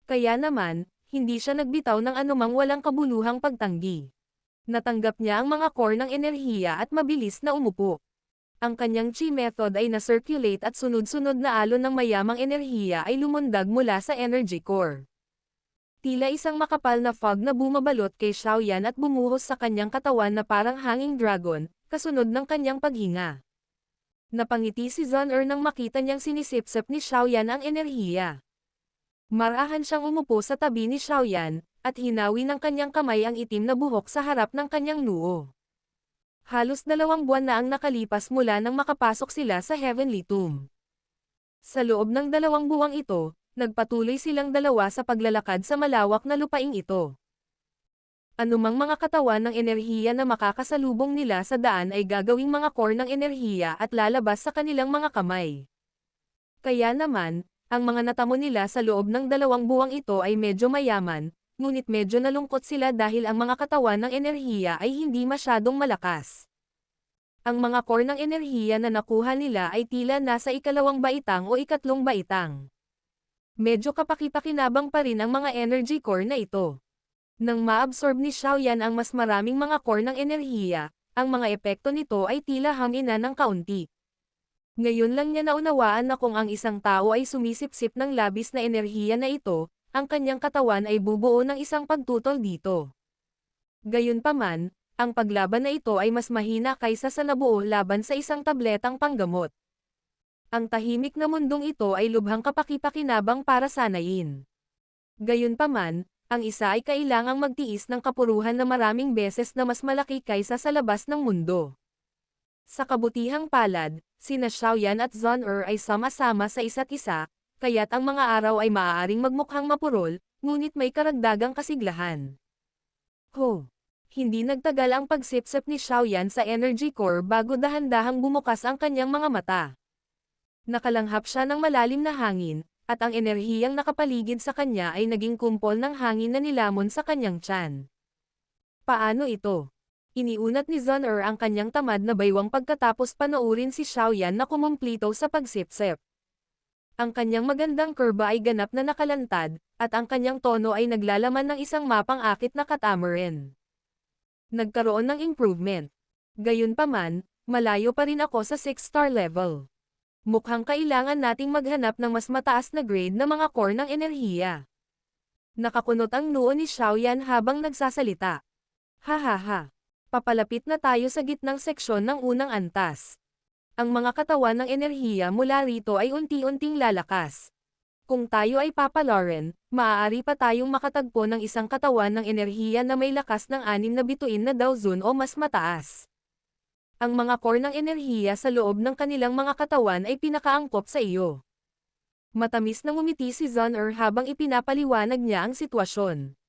Kaya naman, hindi siya nagbitaw ng anumang walang kabuluhang pagtanggi. Natanggap niya ang mga core ng enerhiya at mabilis na umupo. Ang kanyang chi method ay na-circulate at sunod-sunod na alon ng mayamang enerhiya ay lumundag mula sa energy core. Tila isang makapal na fog na bumabalot kay Xiaoyan at bumuhos sa kanyang katawan na parang hanging dragon, kasunod ng kanyang paghinga. Napangiti si Zun-Er nang makita niyang sinisipsip ni Xiaoyan ang enerhiya. Marahan siyang umupo sa tabi ni Xiaoyan, at hinawi ng kanyang kamay ang itim na buhok sa harap ng kanyang noo. Halos 2 buwan na ang nakalipas mula nang makapasok sila sa Heavenly Tomb. Sa loob ng 2 buwang ito, nagpatuloy silang dalawa sa paglalakad sa malawak na lupaing ito. Anumang mga katawan ng enerhiya na makakasalubong nila sa daan ay gagawing mga core ng enerhiya at lalabas sa kanilang mga kamay. Kaya naman, ang mga natamo nila sa loob ng 2 buwang ito ay medyo mayaman, ngunit medyo nalungkot sila dahil ang mga katawan ng enerhiya ay hindi masyadong malakas. Ang mga core ng enerhiya na nakuha nila ay tila nasa 2 baitang o 3 baitang. Medyo kapaki-pakinabang pa rin ang mga energy core na ito. Nang maabsorb ni Xiaoyan ang mas maraming mga core ng enerhiya, ang mga epekto nito ay tila hamina ng kaunti. Ngayon lang niya naunawaan na kung ang isang tao ay sumisipsip ng labis na enerhiya na ito, ang kanyang katawan ay bubuo ng isang pagtutol dito. Gayunpaman, ang paglaban na ito ay mas mahina kaysa sa nabuo laban sa isang tabletang panggamot. Ang tahimik na mundong ito ay lubhang kapaki-pakinabang para sanayin. Gayunpaman, ang isa ay kailangang magtiis ng kapuruhan na maraming beses na mas malaki kaysa sa labas ng mundo. Sa kabutihang palad, sina Xiaoyan at Zun-Er ay sama-sama sa isa't isa, kaya't ang mga araw ay maaaring magmukhang mapurol, ngunit may karagdagang kasiglahan. Hindi nagtagal ang pagsipsip ni Xiaoyan sa energy core bago dahan-dahang bumukas ang kanyang mga mata. Nakalanghap siya ng malalim na hangin, at ang enerhiyang nakapaligid sa kanya ay naging kumpol ng hangin na nilamon sa kanyang tiyan. Paano ito? Iniunat ni Zun-Er ang kanyang tamad na baywang pagkatapos panoorin si Xiaoyan na kumumplito sa pagsipsip. Ang kanyang magandang kurba ay ganap na nakalantad, at ang kanyang tono ay naglalaman ng isang mapang akit na catamaran. Nagkaroon ng improvement. Gayunpaman, malayo pa rin ako sa 6-star level. Mukhang kailangan nating maghanap ng mas mataas na grade na mga core ng enerhiya. Nakakunot ang noo ni Xiaoyan habang nagsasalita. Hahaha. Papalapit na tayo sa gitnang seksyon ng unang antas. Ang mga katawan ng enerhiya mula rito ay unti-unting lalakas. Kung tayo ay papalarin, maaari pa tayong makatagpo ng isang katawan ng enerhiya na may lakas ng 6 na bituin na Dao Zone o mas mataas. Ang mga core ng enerhiya sa loob ng kanilang mga katawan ay pinakaangkop sa iyo. Matamis na ngumiti si Zun-Er habang ipinapaliwanag niya ang sitwasyon.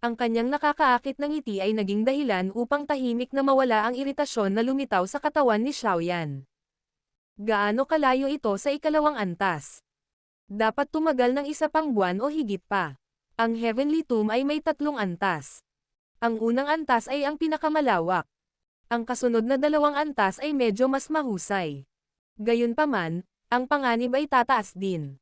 Ang kanyang nakakaakit na ngiti ay naging dahilan upang tahimik na mawala ang iritasyon na lumitaw sa katawan ni Xiaoyan. Gaano kalayo ito sa 2nd antas? Dapat tumagal ng 1 pang buwan o higit pa. Ang Heavenly Tomb ay may 3 antas. Ang unang antas ay ang pinakamalawak. Ang kasunod na dalawang antas ay medyo mas mahusay. Gayunpaman, ang panganib ay tataas din.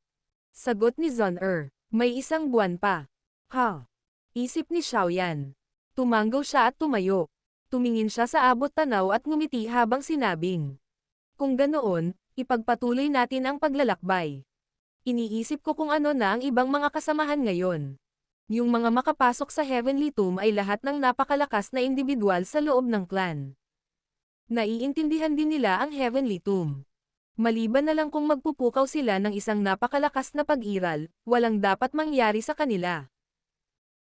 Sagot ni Zon-er, may isang buwan pa. Ha? Isip ni Xiaoyan. Tumanggaw siya at tumayo. Tumingin siya sa abot tanaw at ngumiti habang sinabing, kung ganoon, ipagpatuloy natin ang paglalakbay. Iniisip ko kung ano na ang ibang mga kasamahan ngayon. Yung mga makapasok sa Heavenly Tomb ay lahat ng napakalakas na individual sa loob ng clan. Naiintindihan din nila ang Heavenly Tomb. Maliban na lang kung magpupukaw sila ng isang napakalakas na pag-iral, walang dapat mangyari sa kanila.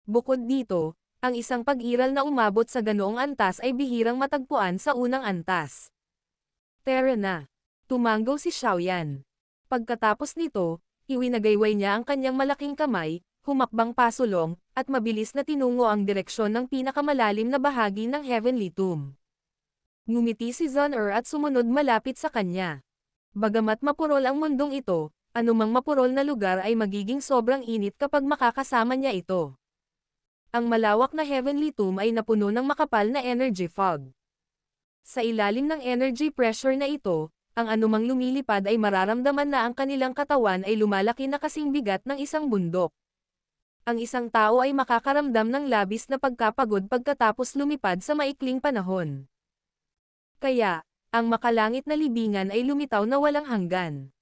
Bukod dito, ang isang pag-iral na umabot sa ganoong antas ay bihirang matagpuan sa unang antas. Tara na. Tumanggaw si Xiaoyan. Pagkatapos nito, iwinagayway niya ang kanyang malaking kamay, humakbang pasulong, at mabilis na tinungo ang direksyon ng pinakamalalim na bahagi ng Heavenly Tomb. Ngumiti si Zon-er at sumunod malapit sa kanya. Bagamat mapurol ang mundong ito, anumang mapurol na lugar ay magiging sobrang init kapag makakasama niya ito. Ang malawak na Heavenly Tomb ay napuno ng makapal na energy fog. Sa ilalim ng energy pressure na ito, ang anumang lumilipad ay mararamdaman na ang kanilang katawan ay lumalaki na kasing bigat ng isang bundok. Ang isang tao ay makakaramdam ng labis na pagkapagod pagkatapos lumipad sa maikling panahon. Kaya, ang makalangit na libingan ay lumitaw na walang hanggan.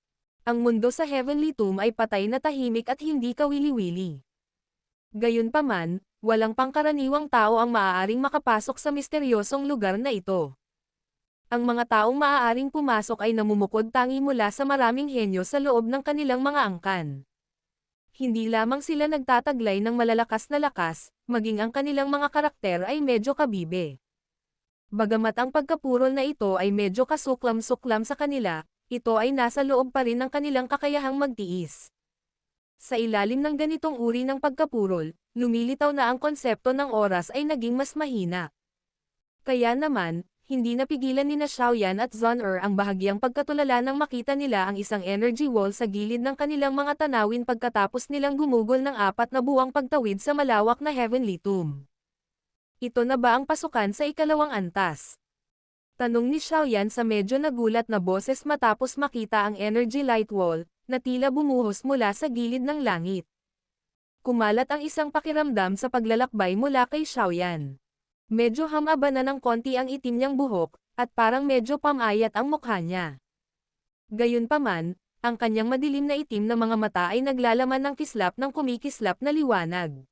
Ang mundo sa Heavenly Tomb ay patay na tahimik at hindi kawili-wili. Gayunpaman, walang pangkaraniwang tao ang maaaring makapasok sa misteryosong lugar na ito. Ang mga taong maaaring pumasok ay namumukod tangi mula sa maraming henyo sa loob ng kanilang mga angkan. Hindi lamang sila nagtataglay ng malalakas na lakas, maging ang kanilang mga karakter ay medyo kabibe. Bagamat ang pagkapurol na ito ay medyo kasuklam-suklam sa kanila, ito ay nasa loob pa rin ng kanilang kakayahang magtiis. Sa ilalim ng ganitong uri ng pagkapurol, lumilitaw na ang konsepto ng oras ay naging mas mahina. Kaya naman, hindi napigilan nina Xiaoyan at Zon-er ang bahagyang pagkatulala nang makita nila ang isang energy wall sa gilid ng kanilang mga tanawin pagkatapos nilang gumugol ng 4 na buwang pagtawid sa malawak na Heavenly Tomb. Ito na ba ang pasukan sa ikalawang antas? Tanong ni Xiaoyan sa medyo nagulat na boses matapos makita ang energy light wall, na tila bumuhos mula sa gilid ng langit. Kumalat ang isang pakiramdam sa paglalakbay mula kay Xiaoyan. Medyo hamaba na ng konti ang itim niyang buhok, at parang medyo pamayat ang mukha niya. Gayunpaman, ang kanyang madilim na itim na mga mata ay naglalaman ng kislap ng kumikislap na liwanag.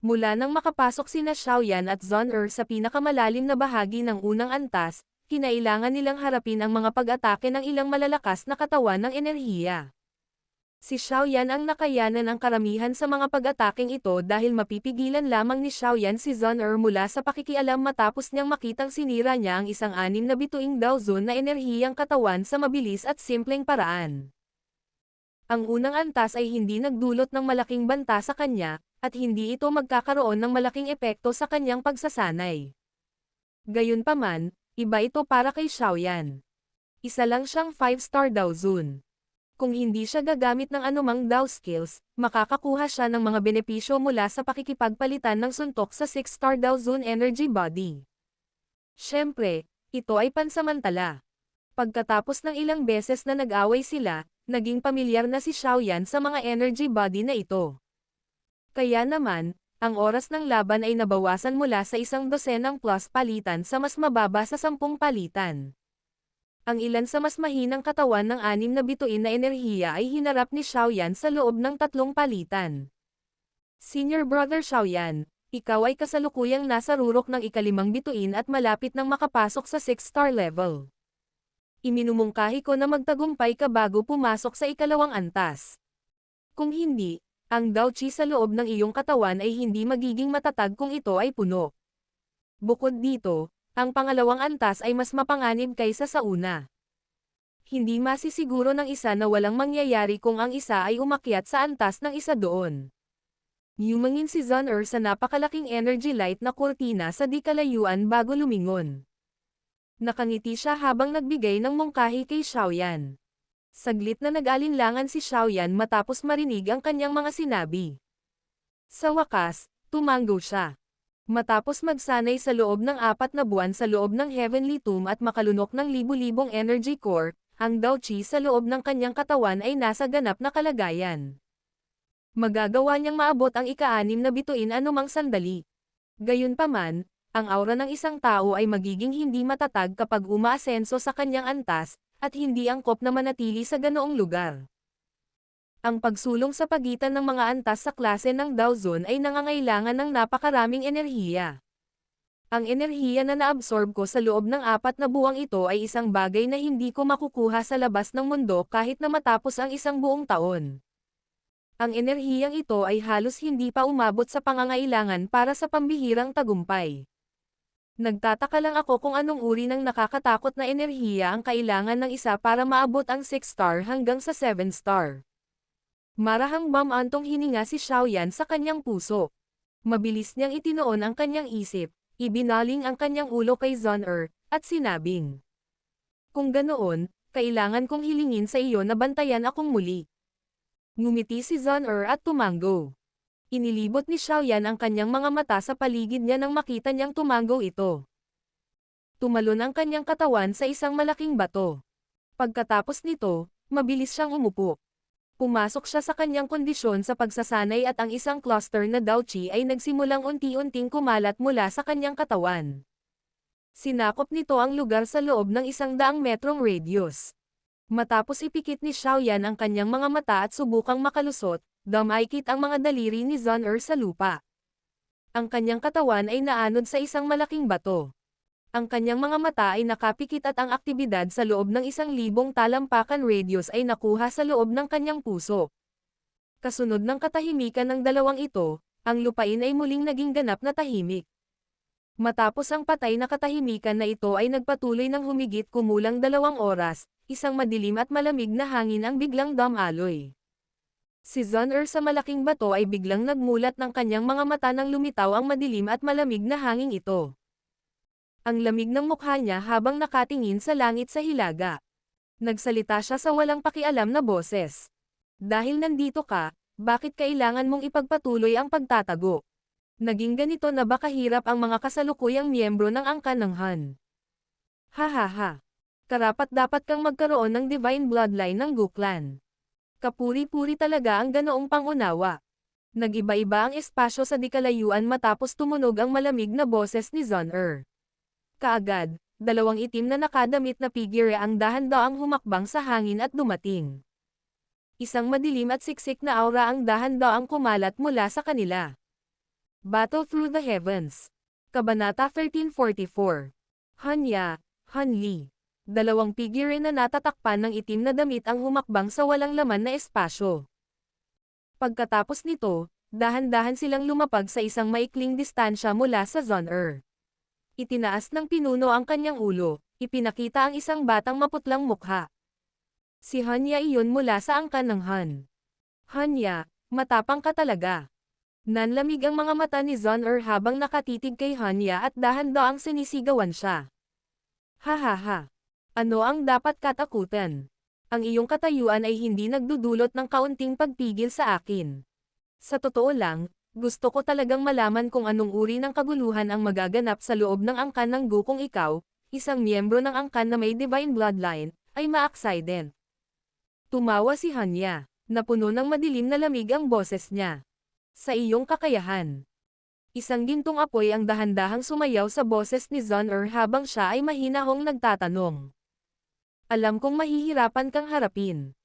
Mula nang makapasok sina Xiaoyan at Zon-er sa pinakamalalim na bahagi ng unang antas, kinailangan nilang harapin ang mga pag-atake ng ilang malalakas na katawan ng enerhiya. Si Xiaoyan ang nakayanan ang karamihan sa mga pag-ataking ito dahil mapipigilan lamang ni Xiaoyan si Zon-er mula sa pakikialam matapos niyang makitang sinira niya ang isang 6 na bituing Daozun na enerhiyang katawan sa mabilis at simpleng paraan. Ang unang antas ay hindi nagdulot ng malaking banta sa kanya, at hindi ito magkakaroon ng malaking epekto sa kanyang pagsasanay. Gayunpaman, iba ito para kay Xiaoyan. Isa lang siyang 5-star Daozun. Kung hindi siya gagamit ng anumang Dao skills, makakakuha siya ng mga benepisyo mula sa pakikipagpalitan ng suntok sa 6-star Daozun energy body. Siyempre, ito ay pansamantala. Pagkatapos ng ilang beses na nag-away sila, naging pamilyar na si Xiaoyan sa mga energy body na ito. Kaya naman, ang oras ng laban ay nabawasan mula sa 100 plus palitan sa mas mababa sa 10 palitan. Ang ilan sa mas mahinang katawan ng 6 na bituin na enerhiya ay hinarap ni Xiaoyan sa loob ng 3 palitan. Senior Brother Xiaoyan, ikaw ay kasalukuyang nasa rurok ng ika-5 bituin at malapit nang makapasok sa 6-star level. Iminumungkahi ko na magtagumpay ka bago pumasok sa ikalawang antas. Kung hindi, ang Dao Qi sa loob ng iyong katawan ay hindi magiging matatag kung ito ay puno. Bukod dito, ang pangalawang antas ay mas mapanganib kaysa sa una. Hindi masisiguro ng isa na walang mangyayari kung ang isa ay umakyat sa antas ng isa doon. Yumangin si Zon-er sa napakalaking energy light na kurtina sa di kalayuan bago lumingon. Nakangiti siya habang nagbigay ng mungkahi kay Xiaoyan. Saglit na nag-alinlangan si Xiaoyan matapos marinig ang kanyang mga sinabi. Sa wakas, tumanggo siya. Matapos magsanay sa loob ng 4 na buwan sa loob ng Heavenly Tomb at makalunok ng libu-libong energy core, ang Dao Qi sa loob ng kanyang katawan ay nasa ganap na kalagayan. Magagawa niyang maabot ang ika-6 na bituin anumang sandali. Gayunpaman, ang aura ng isang tao ay magiging hindi matatag kapag umaasenso sa kanyang antas, at hindi angkop na manatili sa ganoong lugar. Ang pagsulong sa pagitan ng mga antas sa klase ng Dao Zone ay nangangailangan ng napakaraming enerhiya. Ang enerhiya na naabsorb ko sa loob ng 4 na buwang ito ay isang bagay na hindi ko makukuha sa labas ng mundo kahit na matapos ang isang buong taon. Ang enerhiyang ito ay halos hindi pa umabot sa pangangailangan para sa pambihirang tagumpay. Nagtataka lang ako kung anong uri ng nakakatakot na enerhiya ang kailangan ng isa para maabot ang 6-star hanggang sa 7-star. Marahang antong hininga si Xiaoyan sa kanyang puso. Mabilis niyang itinoon ang kanyang isip, ibinaling ang kanyang ulo kay Zon-er, at sinabing, "Kung ganoon, kailangan kong hilingin sa iyo na bantayan akong muli." Ngumiti si Zon-er at tumango. Inilibot ni Xiaoyan ang kanyang mga mata sa paligid niya nang makita niyang tumango ito. Tumalon ang kanyang katawan sa isang malaking bato. Pagkatapos nito, mabilis siyang umupo. Pumasok siya sa kanyang kondisyon sa pagsasanay at ang isang cluster na Dao Qi ay nagsimulang unti-unting kumalat mula sa kanyang katawan. Sinakop nito ang lugar sa loob ng 100 metrong radius. Matapos ipikit ni Xiaoyan ang kanyang mga mata at subukang makalusot, dumaikit ang mga daliri ni Zon-er sa lupa. Ang kanyang katawan ay naanod sa isang malaking bato. Ang kanyang mga mata ay nakapikit at ang aktibidad sa loob ng 1,000 talampakan radius ay nakuha sa loob ng kanyang puso. Kasunod ng katahimikan ng dalawang ito, ang lupain ay muling naging ganap na tahimik. Matapos ang patay na katahimikan na ito ay nagpatuloy ng humigit kumulang 2 oras, isang madilim at malamig na hangin ang biglang dumaloy. Si Zon-er sa malaking bato ay biglang nagmulat ng kanyang mga mata nang lumitaw ang madilim at malamig na hangin ito. Ang lamig ng mukha niya habang nakatingin sa langit sa hilaga. Nagsalita siya sa walang pakialam na boses. "Dahil nandito ka, bakit kailangan mong ipagpatuloy ang pagtatago? Naging ganito na ba kahirap ang mga kasalukuyang miyembro ng angkan ng Han? Hahaha. Karapat-dapat kang magkaroon ng divine bloodline ng Gu Clan. Kapuri-puri talaga ang ganoong pangunawa." Nag-iba-iba ang espasyo sa dikalayuan matapos tumunog ang malamig na boses ni Zon-er. Kaagad, 2 itim na nakadamit na figure ang dahan-daang humakbang sa hangin at dumating. Isang madilim at siksik na aura ang dahan-daang kumalat mula sa kanila. Battle Through the Heavens. Kabanata 1344. Hanya, Hanli. 2 figure na natatakpan ng itim na damit ang humakbang sa walang laman na espasyo. Pagkatapos nito, dahan-dahan silang lumapag sa isang maikling distansya mula sa Zon-er. Itinaas ng pinuno ang kanyang ulo, ipinakita ang isang batang maputlang mukha. Si Hanya iyon mula sa angkan ng Han. "Hanya, matapang ka talaga." Nanlamig ang mga mata ni Zon-er habang nakatitig kay Hanya at dahan-daang sinisigawan siya. "Hahaha. Ano ang dapat katakutan? Ang iyong katayuan ay hindi nagdudulot ng kaunting pagpigil sa akin. Sa totoo lang, gusto ko talagang malaman kung anong uri ng kaguluhan ang magaganap sa loob ng angkan ng Gu kung ikaw, isang miyembro ng angkan na may divine bloodline, ay ma-accident." Tumawa si Hanya, napuno ng madilim na lamig ang boses niya. "Sa iyong kakayahan." Isang gintong apoy ang dahan-dahang sumayaw sa boses ni Zon-er habang siya ay mahinahong nagtatanong. "Alam kong mahihirapan kang harapin.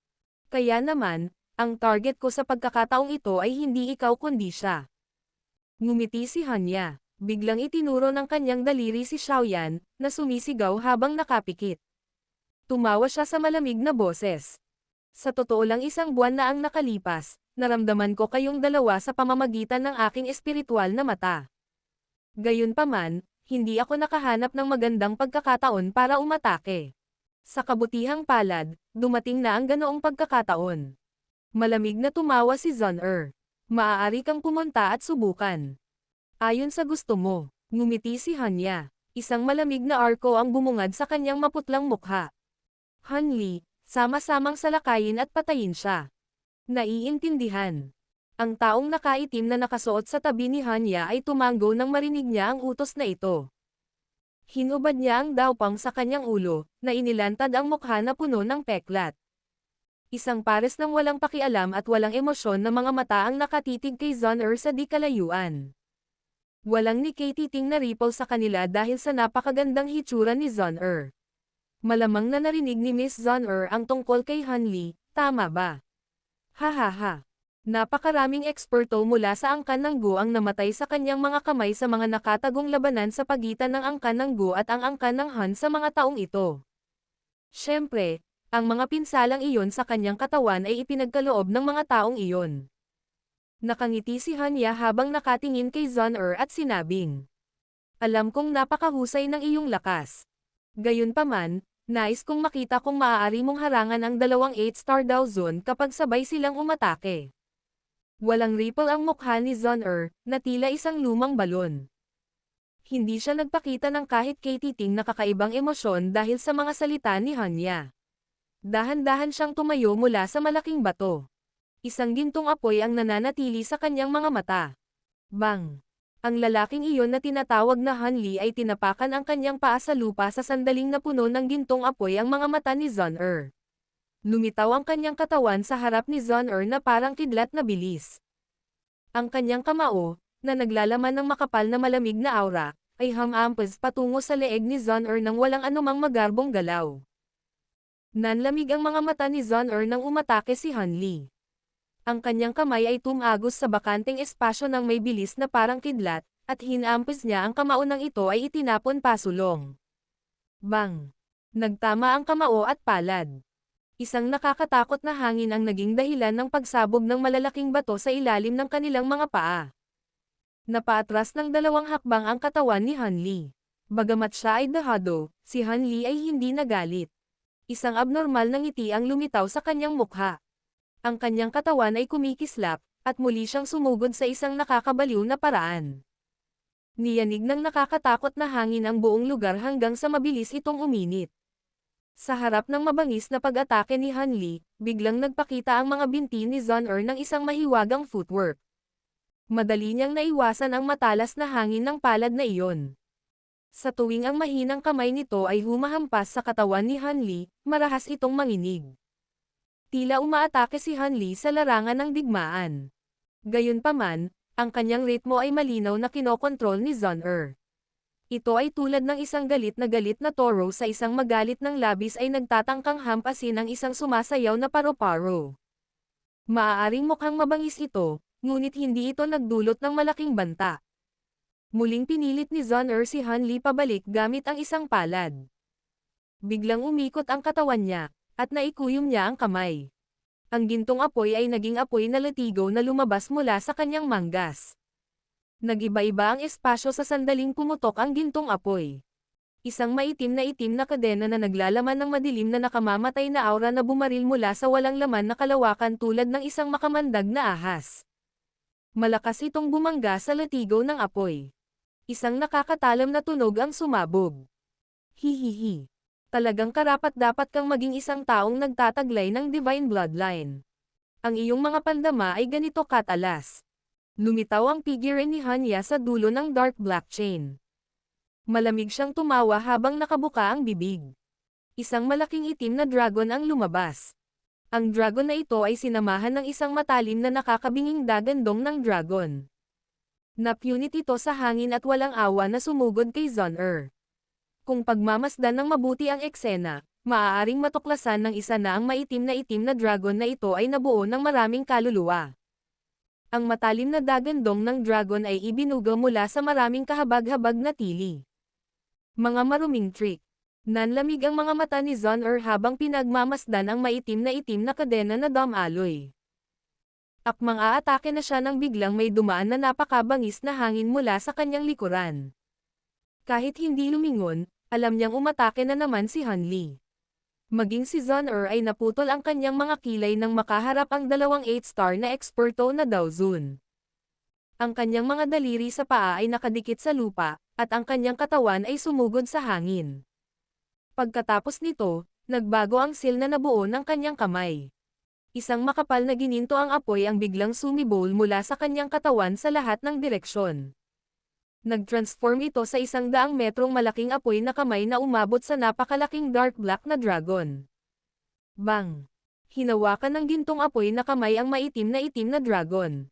Kaya naman, ang target ko sa pagkakataong ito ay hindi ikaw kundi siya." Ngumiti si Hanya. Biglang itinuro ng kanyang daliri si Xiaoyan, na sumisigaw habang nakapikit. Tumawa siya sa malamig na boses. "Sa totoo lang 1 buwan na ang nakalipas, naramdaman ko kayong dalawa sa pamamagitan ng aking espiritual na mata. Gayunpaman, hindi ako nakahanap ng magandang pagkakataon para umatake. Sa kabutihang palad, dumating na ang ganoong pagkakataon." Malamig na tumawa si Zon-er. "Maaari kang pumunta at subukan. Ayon sa gusto mo." Ngumiti si Hanya. Isang malamig na arko ang bumungad sa kanyang maputlang mukha. "Hanli, sama-samang salakayin at patayin siya." "Naiintindihan." Ang taong nakaitim na nakasuot sa tabi ni Hanya ay tumango nang marinig niya ang utos na ito. Hinubad niya ang dawpang sa kanyang ulo, na inilantad ang mukha na puno ng peklat. Isang pares ng walang pakialam at walang emosyon na mga mata ang nakatitig kay Zon-er sa di kalayuan. Walang nikatiting na ripple sa kanila dahil sa napakagandang hitsura ni Zon-er. Malamang na narinig ni Miss Zon-er ang tungkol kay Hanli, tama ba? Hahaha. Napakaraming eksperto mula sa angkan ng Go ang namatay sa kanyang mga kamay sa mga nakatagong labanan sa pagitan ng angkan ng Go at ang angkan ng Han sa mga taong ito. Siyempre, ang mga pinsalang iyon sa kanyang katawan ay ipinagkaloob ng mga taong iyon. Nakangiti si Hanya habang nakatingin kay Zon-er at sinabing, "Alam kong napakahusay ng iyong lakas. Gayunpaman, nais kong makita kung maaari mong harangan ang dalawang 8-star Dow Zone kapag sabay silang umatake." Walang ripple ang mukha ni Zon-er, na tila isang lumang balon. Hindi siya nagpakita ng kahit katiting na kakaibang emosyon dahil sa mga salita ni Hanya. Dahan-dahan siyang tumayo mula sa malaking bato. Isang gintong apoy ang nananatili sa kanyang mga mata. Bang! Ang lalaking iyon na tinatawag na Hanli ay tinapakan ang kanyang paa sa lupa sa sandaling na puno ng gintong apoy ang mga mata ni Zon-er. Lumitaw ang kanyang katawan sa harap ni Zon-er na parang kidlat na bilis. Ang kanyang kamao, na naglalaman ng makapal na malamig na aura, ay humampas patungo sa leeg ni Zon-er nang walang anumang magarbong galaw. Nanlamig ang mga mata ni Zon-er nang umatake si Hanli. Ang kanyang kamay ay tumagos sa bakanteng espasyo ng may bilis na parang kidlat, at hinampas niya ang kamao ng ito ay itinapon pasulong. Bang! Nagtama ang kamao at palad. Isang nakakatakot na hangin ang naging dahilan ng pagsabog ng malalaking bato sa ilalim ng kanilang mga paa. Napaatras ng 2 hakbang ang katawan ni Hanli. Bagamat siya ay dahado, si Hanli ay hindi nagalit. Isang abnormal na ngiti ang lumitaw sa kanyang mukha. Ang kanyang katawan ay kumikislap, at muli siyang sumugod sa isang nakakabaliw na paraan. Niyanig ng nakakatakot na hangin ang buong lugar hanggang sa mabilis itong uminit. Sa harap ng mabangis na pag-atake ni Hanli, biglang nagpakita ang mga binti ni Zon-er ng isang mahiwagang footwork. Madali niyang naiwasan ang matalas na hangin ng palad na iyon. Sa tuwing ang mahinang kamay nito ay humahampas sa katawan ni Hanli, marahas itong manginig. Tila umaatake si Hanli sa larangan ng digmaan. Gayunpaman, ang kanyang ritmo ay malinaw na kinokontrol ni Zon-er. Ito ay tulad ng isang galit na toro sa isang magalit ng labis ay nagtatangkang hampasin ang isang sumasayaw na paro-paro. Maaaring mukhang mabangis ito, ngunit hindi ito nagdulot ng malaking banta. Muling pinilit ni Zon-er si Hanli pabalik gamit ang isang palad. Biglang umikot ang katawan niya, at naikuyom niya ang kamay. Ang gintong apoy ay naging apoy na latigo na lumabas mula sa kanyang manggas. Nag-iba-iba ang espasyo sa sandaling pumutok ang gintong apoy. Isang maitim na kadena na naglalaman ng madilim na nakamamatay na aura na bumaril mula sa walang laman na kalawakan tulad ng isang makamandag na ahas. Malakas itong bumangga sa latigo ng apoy. Isang nakakatalam na tunog ang sumabog. Hihihi. Talagang karapat-dapat kang maging isang taong nagtataglay ng divine bloodline. Ang iyong mga pandama ay ganito katalas. Lumitaw ang figure ni Hanya sa dulo ng dark black chain. Malamig siyang tumawa habang nakabuka ang bibig. Isang malaking itim na dragon ang lumabas. Ang dragon na ito ay sinamahan ng isang matalim na nakakabinging dagandong ng dragon. Napunit ito sa hangin at walang awa na sumugod kay Zon-er. Kung pagmamasdan ng mabuti ang eksena, maaaring matuklasan ng isa na ang maitim na dragon na ito ay nabuo ng maraming kaluluwa. Ang matalim na dagandong ng dragon ay ibinuga mula sa maraming kahabag-habag na tili. Mga maruming trick. Nanlamig ang mga mata ni Zon-er habang pinagmamasdan ang maitim na kadena na Dom Alloy. Akmang aatake na siya nang biglang may dumaan na napakabangis na hangin mula sa kanyang likuran. Kahit hindi lumingon, alam niyang umatake na naman si Hanli. Maging si Zon-er ay naputol ang kanyang mga kilay nang makaharap ang dalawang 8-star na eksperto na Dow Zone. Ang kanyang mga daliri sa paa ay nakadikit sa lupa, at ang kanyang katawan ay sumugod sa hangin. Pagkatapos nito, nagbago ang seal na nabuo ng kanyang kamay. Isang makapal na gininto ang apoy ang biglang sumibol mula sa kanyang katawan sa lahat ng direksyon. Nag-transform ito sa 100 metrong malaking apoy na kamay na umabot sa napakalaking dark black na dragon. Bang! Hinawakan ng gintong apoy na kamay ang maitim na dragon.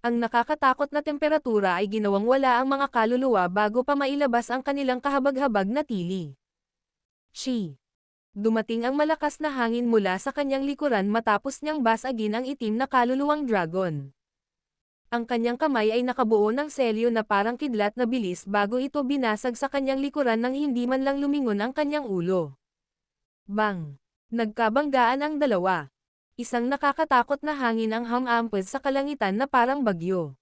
Ang nakakatakot na temperatura ay ginawang wala ang mga kaluluwa bago pa mailabas ang kanilang kahabag-habag na tili. Shi! Dumating ang malakas na hangin mula sa kanyang likuran matapos niyang basagin ang itim na kaluluwang dragon. Ang kanyang kamay ay nakabuo ng selyo na parang kidlat na bilis bago ito binasag sa kanyang likuran nang hindi man lang lumingon ang kanyang ulo. Bang! Nagkabanggaan ang dalawa. Isang nakakatakot na hangin ang humampos sa kalangitan na parang bagyo.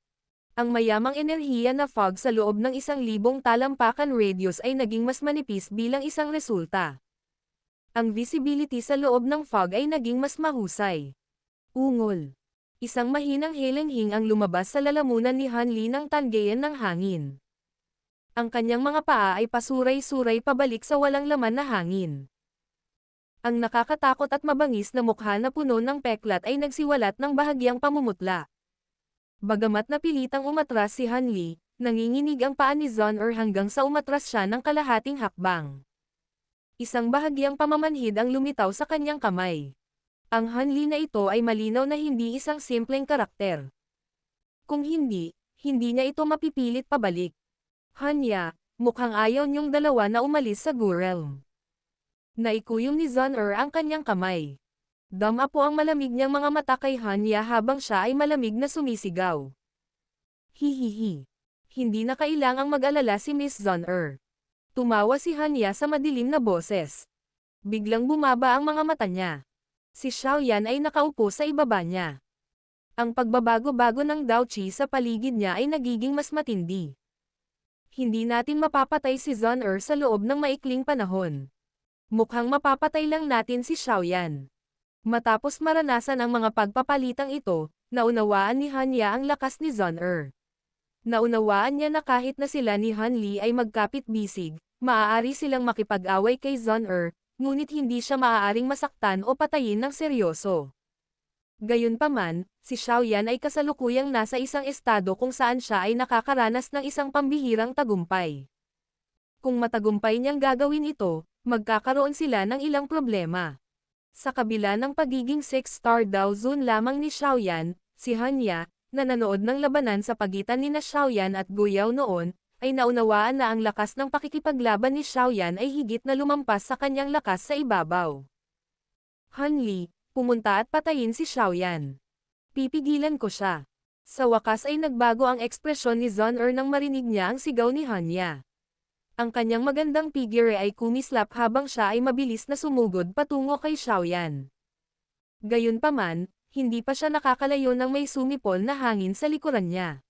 Ang mayamang enerhiya na fog sa loob ng 1,000 talampakan radius ay naging mas manipis bilang isang resulta. Ang visibility sa loob ng fog ay naging mas mahusay. Ungol. Isang mahinang hilinghing ang lumabas sa lalamunan ni Han Li ng tanggayan ng hangin. Ang kanyang mga paa ay pasuray-suray pabalik sa walang laman na hangin. Ang nakakatakot at mabangis na mukha na puno ng peklat ay nagsiwalat ng bahagyang pamumutla. Bagamat napilitang umatras si Han Li, nanginginig ang paa ni Zon-er hanggang sa umatras siya ng kalahating hakbang. Isang bahagyang pamamanhid ang lumitaw sa kanyang kamay. Ang Han Li na ito ay malinaw na hindi isang simpleng karakter. Kung hindi, hindi niya ito mapipilit pabalik. Hanya, mukhang ayaw niyong dalawa na umalis sa Gu-realm. Naikuyom ni Zon-er ang kanyang kamay. Dama po ang malamig niyang mga mata kay Hanya habang siya ay malamig na sumisigaw. Hihihi. Hindi na kailangang mag-alala si Miss Zon-er. Tumawa si Hanya sa madilim na boses. Biglang bumaba ang mga mata niya. Si Xiaoyan ay nakaupo sa ibaba niya. Ang pagbabago-bago ng Daoqi sa paligid niya ay nagiging mas matindi. Hindi natin mapapatay si Zon-er sa loob ng maikling panahon. Mukhang mapapatay lang natin si Xiaoyan. Matapos maranasan ang mga pagpapalitang ito, naunawaan ni Hanya ang lakas ni Zon-er. Naunawaan niya na kahit na sila ni Han Li ay magkapit-bisig, maaari silang makipag-away kay Zon-er, ngunit hindi siya maaaring masaktan o patayin ng seryoso. Gayunpaman, si Xiaoyan ay kasalukuyang nasa isang estado kung saan siya ay nakakaranas ng isang pambihirang tagumpay. Kung matagumpay niyang gagawin ito, magkakaroon sila ng ilang problema. Sa kabila ng pagiging 6-star Dao Zun lamang ni Xiaoyan, si Hanya, na nanood ng labanan sa pagitan ni Xiaoyan at Guyao noon, ay naunawaan na ang lakas ng pakikipaglaban ni Xiaoyan ay higit na lumampas sa kanyang lakas sa ibabaw. Han Li, pumunta at patayin si Xiaoyan. Pipigilan ko siya. Sa wakas ay nagbago ang ekspresyon ni Zon-er nang marinig niya ang sigaw ni Hanya. Ang kanyang magandang figure ay kumislap habang siya ay mabilis na sumugod patungo kay Xiaoyan. Gayunpaman, hindi pa siya nakakalayo nang may sumipol na hangin sa likuran niya.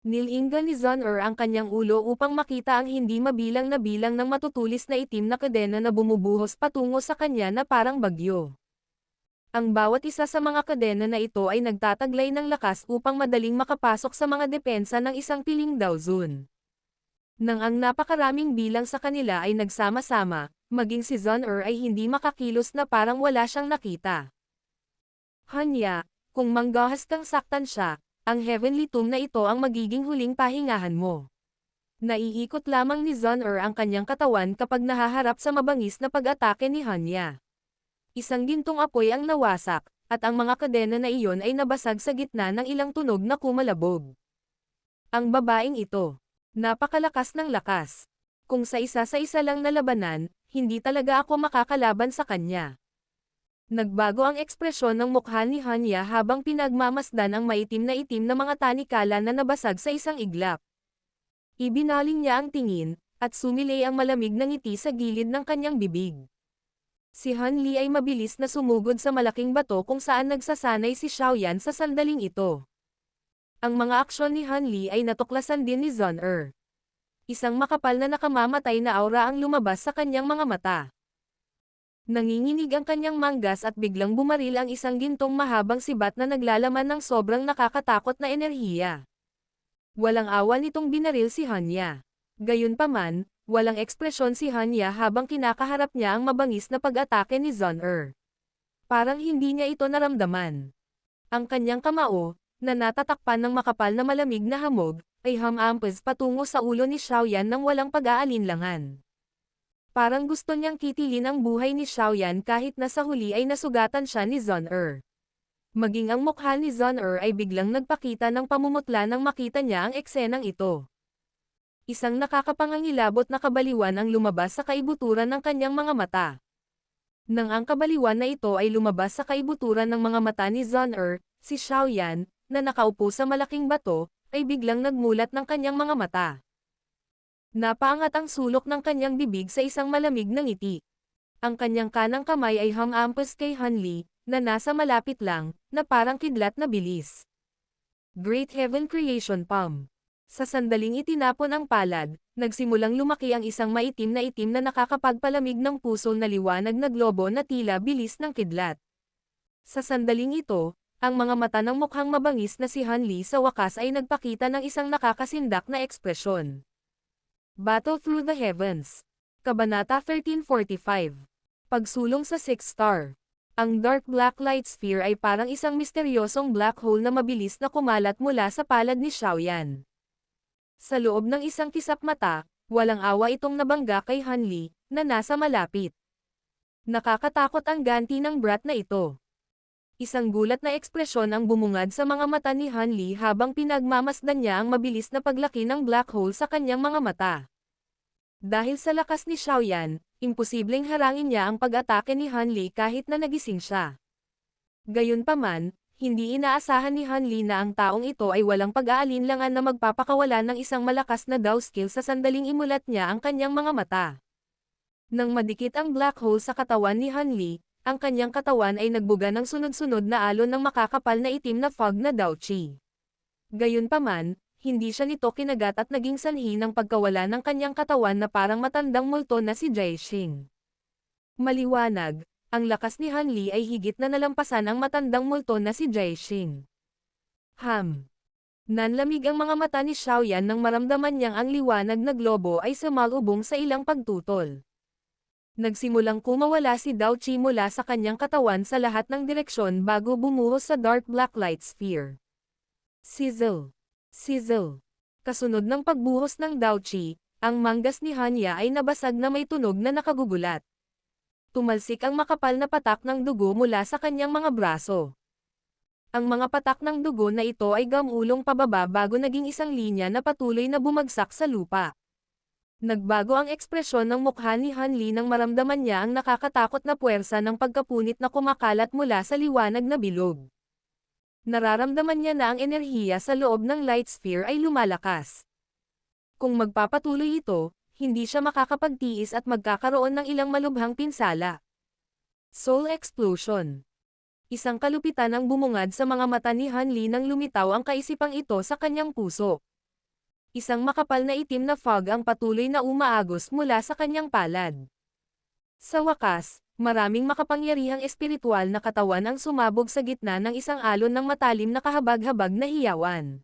Nilinga ni Zon-er ang kanyang ulo upang makita ang hindi mabilang na bilang ng matutulis na itim na kadena na bumubuhos patungo sa kanya na parang bagyo. Ang bawat isa sa mga kadena na ito ay nagtataglay ng lakas upang madaling makapasok sa mga depensa ng isang piling Dao Zun. Nang ang napakaraming bilang sa kanila ay nagsama-sama, maging si Zon-er ay hindi makakilos na parang wala siyang nakita. Hanya, kung manggahas kang saktan siya, ang Heavenly Tomb na ito ang magiging huling pahingahan mo. Naiikot lamang ni Zon-er ang kanyang katawan kapag nahaharap sa mabangis na pag-atake ni Hanya. Isang gintong apoy ang nawasak, at ang mga kadena na iyon ay nabasag sa gitna ng ilang tunog na kumalabog. Ang babaeng ito, napakalakas ng lakas. Kung sa isa lang na labanan, hindi talaga ako makakalaban sa kanya. Nagbago ang ekspresyon ng mukha ni Hanya habang pinagmamasdan ang maitim na mga tanikala na nabasag sa isang iglap. Ibinaling niya ang tingin, at sumilay ang malamig na ngiti sa gilid ng kanyang bibig. Si Han Li ay mabilis na sumugod sa malaking bato kung saan nagsasanay si Xiaoyan sa sandaling ito. Ang mga aksyon ni Han Li ay natuklasan din ni Zon-er. Isang makapal na nakamamatay na aura ang lumabas sa kanyang mga mata. Nanginginig ang kanyang manggas at biglang bumaril ang isang gintong mahabang sibat na naglalaman ng sobrang nakakatakot na enerhiya. Walang awa nitong binaril si Hanya. Gayunpaman, walang ekspresyon si Hanya habang kinakaharap niya ang mabangis na pag-atake ni Zon-er. parang hindi niya ito naramdaman. Ang kanyang kamao, na natatakpan ng makapal na malamig na hamog, ay hamampas patungo sa ulo ni Xiaoyan nang walang pag-aalinlangan. Parang gusto niyang kitilin ang buhay ni Xiaoyan kahit na sa huli ay nasugatan siya ni Zun-Er. Maging ang mukha ni Zun-Er ay biglang nagpakita ng pamumutla nang makita niya ang eksenang ito. Isang nakakapangangilabot na kabaliwan ang lumabas sa kaibuturan ng kanyang mga mata. Nang ang kabaliwan na ito ay lumabas sa kaibuturan ng mga mata ni Zun-Er, si Xiaoyan, na nakaupo sa malaking bato, ay biglang nagmulat ng kanyang mga mata. Napaangat ang sulok ng kanyang bibig sa isang malamig na ngiti. Ang kanyang kanang kamay ay hamampas kay Hanli, na nasa malapit lang, na parang kidlat na bilis. Great Heaven Creation Palm. Sa sandaling itinapon ang palad, nagsimulang lumaki ang isang maitim na nakakapagpalamig ng puso na liwanag na globo na tila bilis ng kidlat. Sa sandaling ito, ang mga mata ng mukhang mabangis na si Hanli sa wakas ay nagpakita ng isang nakakasindak na ekspresyon. Battle Through the Heavens. Kabanata 1345. Pagsulong sa Sixth Star. Ang Dark Black Light Sphere ay parang isang misteryosong black hole na mabilis na kumalat mula sa palad ni Xiaoyan. Sa loob ng isang kisap mata, walang awa itong nabangga kay Hanli, na nasa malapit. Nakakatakot ang ganti ng brat na ito. Isang gulat na ekspresyon ang bumungad sa mga mata ni Hanli habang pinagmamasdan niya ang mabilis na paglaki ng black hole sa kanyang mga mata. Dahil sa lakas ni Xiaoyan, imposibleng harangin niya ang pag-atake ni Hanli kahit na nagising siya. Gayunpaman, hindi inaasahan ni Hanli na ang taong ito ay walang pag-aalinlangan na magpapakawalan ng isang malakas na Dao skill sa sandaling imulat niya ang kanyang mga mata. Nang madikit ang black hole sa katawan ni Hanli, ang kanyang katawan ay nagbuga ng sunod-sunod na alon ng makakapal na itim na fog na Dao Qi. Gayunpaman, hindi siya nito kinagat at naging sanhi ng pagkawala ng kanyang katawan na parang matandang multo na si Jiexing. Maliwanag, ang lakas ni Hanli ay higit na nalampasan ang matandang multo na si Jiexing. Nanlamig ang mga mata ni Xiaoyan nang maramdaman niyang ang liwanag na globo ay sumalubong sa ilang pagtutol. Nagsimulang kumawala si Dao Qi mula sa kanyang katawan sa lahat ng direksyon bago bumuhos sa Dark Black Light Sphere. Sizzle! Sizzle! Kasunod ng pagbuhos ng Dao Qi, ang manggas ni Hanya ay nabasag na may tunog na nakagugulat. Tumalsik ang makapal na patak ng dugo mula sa kanyang mga braso. Ang mga patak ng dugo na ito ay gamulong pababa bago naging isang linya na patuloy na bumagsak sa lupa. Nagbago ang ekspresyon ng mukha ni Hanli nang maramdaman niya ang nakakatakot na puwersa ng pagkapunit na kumakalat mula sa liwanag na bilog. Nararamdaman niya na ang enerhiya sa loob ng light sphere ay lumalakas. Kung magpapatuloy ito, hindi siya makakapagtiis at magkakaroon ng ilang malubhang pinsala. Soul Explosion. Isang kalupitan ang bumungad sa mga mata ni Hanli nang lumitaw ang kaisipang ito sa kanyang puso. Isang makapal na itim na fog ang patuloy na umaagos mula sa kanyang palad. Sa wakas, maraming makapangyarihang espiritual na katawan ang sumabog sa gitna ng isang alon ng matalim na kahabag-habag na hiyawan.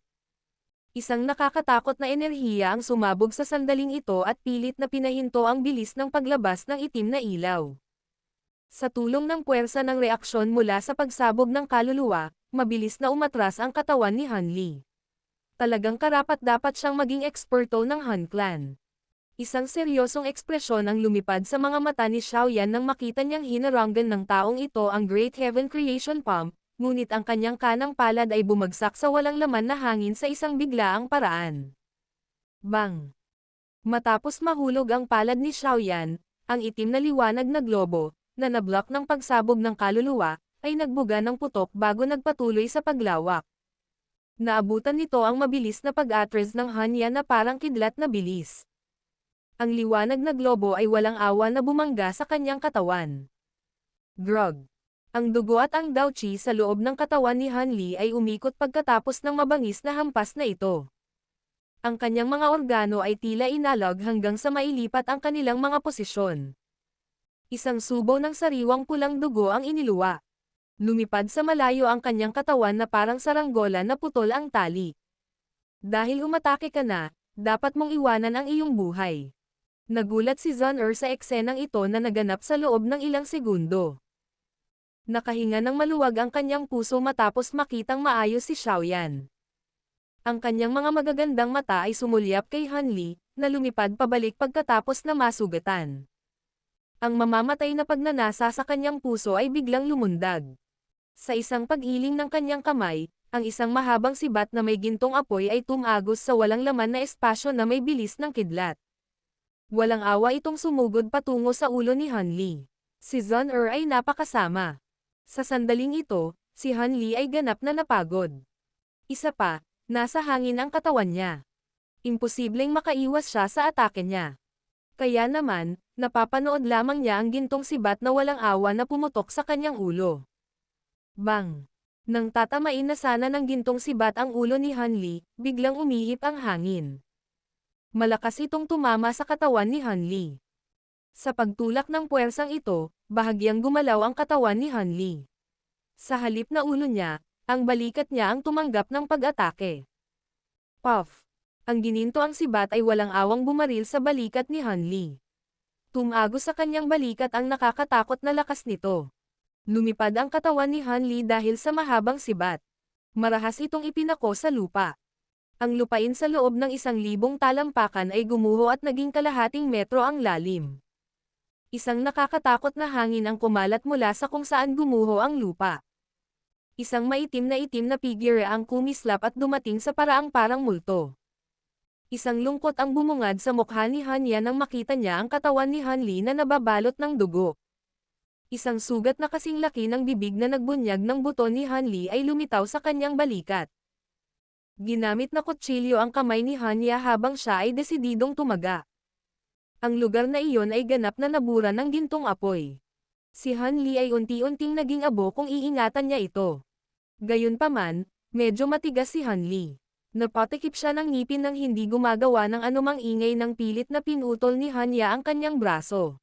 Isang nakakatakot na enerhiya ang sumabog sa sandaling ito at pilit na pinahinto ang bilis ng paglabas ng itim na ilaw. Sa tulong ng puwersa ng reaksyon mula sa pagsabog ng kaluluwa, mabilis na umatras ang katawan ni Hanli. Talagang karapat-dapat siyang maging eksperto ng Han Clan. Isang seryosong ekspresyon ang lumipad sa mga mata ni Xiaoyan nang makita niyang hinarangan ng taong ito ang Great Heaven Creation Palm, ngunit ang kanyang kanang palad ay bumagsak sa walang laman na hangin sa isang biglaang paraan. Bang! Matapos mahulog ang palad ni Xiaoyan, ang itim na liwanag na globo, na nablock ng pagsabog ng kaluluwa, ay nagbuga ng putok bago nagpatuloy sa paglawak. Naabutan nito ang mabilis na pag-atras ng Hanya na parang kidlat na bilis. Ang liwanag na globo ay walang awa na bumangga sa kanyang katawan. Grog. Ang dugo at ang Dao Qi sa loob ng katawan ni Hanli ay umikot pagkatapos ng mabangis na hampas na ito. Ang kanyang mga organo ay tila inalog hanggang sa mailipat ang kanilang mga posisyon. Isang subo ng sariwang pulang dugo ang iniluwa. Lumipad sa malayo ang kanyang katawan na parang saranggola na putol ang tali. Dahil umatake ka na, dapat mong iwanan ang iyong buhay. Nagulat si Zun-Er sa eksenang ito na naganap sa loob ng ilang segundo. Nakahinga ng maluwag ang kanyang puso matapos makitang maayos si Xiaoyan. Ang kanyang mga magagandang mata ay sumulyap kay Han Li, na lumipad pabalik pagkatapos na masugatan. Ang mamamatay na pagnanasa sa kanyang puso ay biglang lumundag. Sa isang pag-iling ng kanyang kamay, ang isang mahabang sibat na may gintong apoy ay tumagos sa walang laman na espasyo na may bilis ng kidlat. Walang awa itong sumugod patungo sa ulo ni Han Li. Si Zon ay napakasama. Sa sandaling ito, si Han Li ay ganap na napagod. Isa pa, nasa hangin ang katawan niya. Imposibleng makaiwas siya sa atake niya. Kaya naman, napapanood lamang niya ang gintong sibat na walang awa na pumutok sa kanyang ulo. Bang! Nang tatamain na sana ng gintong sibat ang ulo ni Han Li, biglang umihip ang hangin. Malakas itong tumama sa katawan ni Han Li. Sa pagtulak ng puwersang ito, bahagyang gumalaw ang katawan ni Han Li. Sa halip na ulo niya, ang balikat niya ang tumanggap ng pag-atake. Puff! Ang gininto ang sibat ay walang awang bumaril sa balikat ni Han Li. Tumagos sa kanyang balikat ang nakakatakot na lakas nito. Lumipad ang katawan ni Han Li dahil sa mahabang sibat. Marahas itong ipinako sa lupa. Ang lupain sa loob ng 1,000 talampakan ay gumuho at naging kalahating metro ang lalim. Isang nakakatakot na hangin ang kumalat mula sa kung saan gumuho ang lupa. Isang maitim na figure ang kumislap at dumating sa paraang parang multo. Isang lungkot ang bumungad sa mukha ni Hanya nang makita niya ang katawan ni Han Li na nababalot ng dugo. Isang sugat na kasing laki ng bibig na nagbunyag ng buto ni Han Li ay lumitaw sa kanyang balikat. Ginamit na kutsilyo ang kamay ni Hanya habang siya ay desididong tumaga. Ang lugar na iyon ay ganap na nabura ng gintong apoy. Si Han Li ay unti-unting naging abo kung iingatan niya ito. Gayunpaman, medyo matigas si Han Li. Napatikip siya ng ngipin nang hindi gumagawa ng anumang ingay nang pilit na pinutol ni Hanya ang kanyang braso.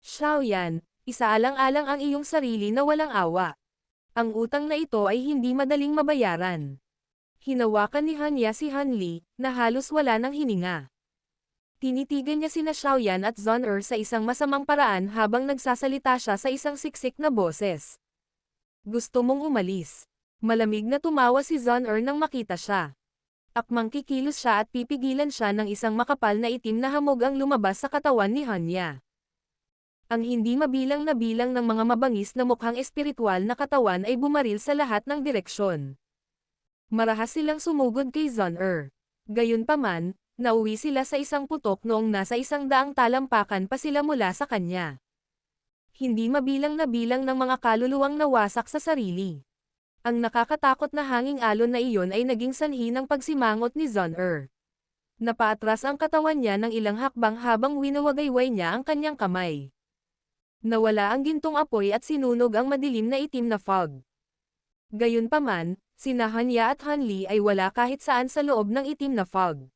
Xiaoyan, isaalang-alang ang iyong sarili na walang awa. Ang utang na ito ay hindi madaling mabayaran. Hinawakan ni Hanya si Han Li, na halos wala ng hininga. Tinitigan niya sina Xiaoyan at Zon sa isang masamang paraan habang nagsasalita siya sa isang siksik na boses. Gusto mong umalis? Malamig na tumawa si Zon nang makita siya. Akmang kikilos siya at pipigilan siya ng isang makapal na itim na hamog ang lumabas sa katawan ni Hanya. Ang hindi mabilang na bilang ng mga mabangis na mukhang espiritual na katawan ay bumaril sa lahat ng direksyon. Marahas silang sumugod kay Zon Gayunpaman, nauwi sila sa isang putok noong nasa 100 talampakan pa sila mula sa kanya. Hindi mabilang na bilang ng mga kaluluwang nawasak sa sarili. Ang nakakatakot na hanging alon na iyon ay naging sanhi ng pagsimangot ni Zon Napaatras ang katawan niya ng ilang hakbang habang winawagayway niya ang kanyang kamay. Nawala ang gintong apoy at sinunog ang madilim na itim na fog. Gayunpaman, sina Hanya at Han Li ay wala kahit saan sa loob ng itim na fog.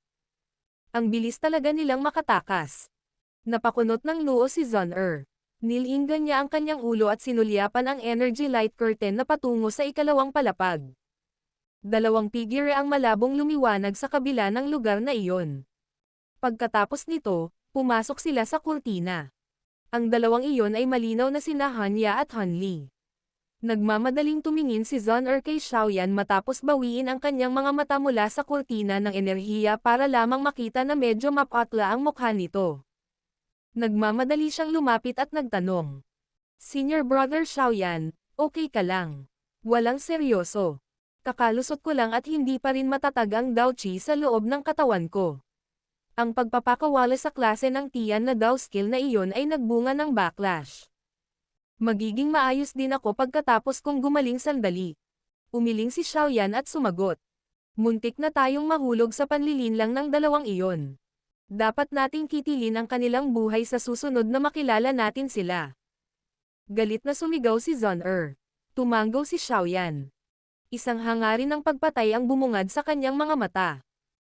Ang bilis talaga nilang makatakas. Napakunot ng noo si Zon Nilinggan niya ang kanyang ulo at sinulyapan ang energy light curtain na patungo sa ikalawang palapag. Dalawang figure ang malabong lumiwanag sa kabila ng lugar na iyon. Pagkatapos nito, pumasok sila sa kurtina. Ang dalawang iyon ay malinaw na sina Hanya at Han Li. Nagmamadaling tumingin si Zon kay Xiaoyan matapos bawiin ang kanyang mga mata mula sa kurtina ng enerhiya para lamang makita na medyo mapatla ang mukha nito. Nagmamadali siyang lumapit at nagtanong. Senior Brother Xiaoyan, okay ka lang? Walang seryoso. Kakalusot ko lang at hindi pa rin matatag ang Dao Chi sa loob ng katawan ko. Ang pagpapakawala sa klase ng Tian na Dao skill na iyon ay nagbunga ng backlash. Magiging maayos din ako pagkatapos kong gumaling sandali. Umiling si Xiaoyan at sumagot. Muntik na tayong mahulog sa panlilinlang ng dalawang iyon. Dapat nating kitilin ang kanilang buhay sa susunod na makilala natin sila. Galit na sumigaw si Zon Tumanggaw si Xiaoyan. Isang hangarin ng pagpatay ang bumungad sa kanyang mga mata.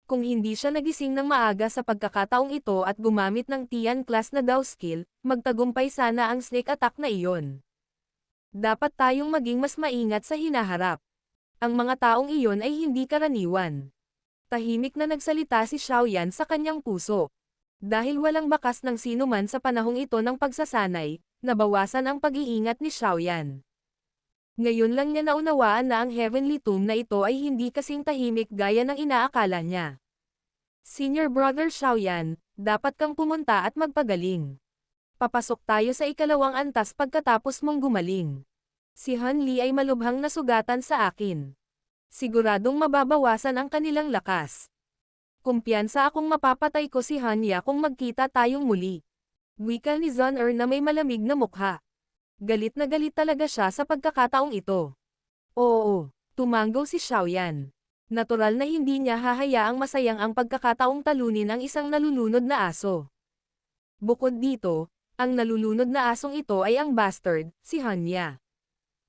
Kung hindi siya nagising ng maaga sa pagkakataong ito at gumamit ng Tian class na Dao skill, magtagumpay sana ang snake attack na iyon. Dapat tayong maging mas maingat sa hinaharap. Ang mga taong iyon ay hindi karaniwan. Tahimik na nagsalita si Xiaoyan sa kanyang puso. Dahil walang bakas ng sinuman sa panahong ito ng pagsasanay, nabawasan ang pag-iingat ni Xiaoyan. Ngayon lang niya naunawaan na ang Heavenly Tomb na ito ay hindi kasing tahimik gaya ng inaakala niya. Senior Brother Xiaoyan, dapat kang pumunta at magpagaling. Papasok tayo sa ikalawang antas pagkatapos mong gumaling. Si Han Li ay malubhang nasugatan sa akin. Siguradong mababawasan ang kanilang lakas. Kumpiyansa akong mapapatay ko si Han Ya kung magkita tayong muli. Wika ni Zun na may malamig na mukha. Galit na galit talaga siya sa pagkakataong ito. Oo, tumanggo si Xiaoyan. Natural na hindi niya hahayaang masayang ang pagkakataong talunin ang isang nalulunod na aso. Bukod dito, ang nalulunod na asong ito ay ang bastard, si Hanya.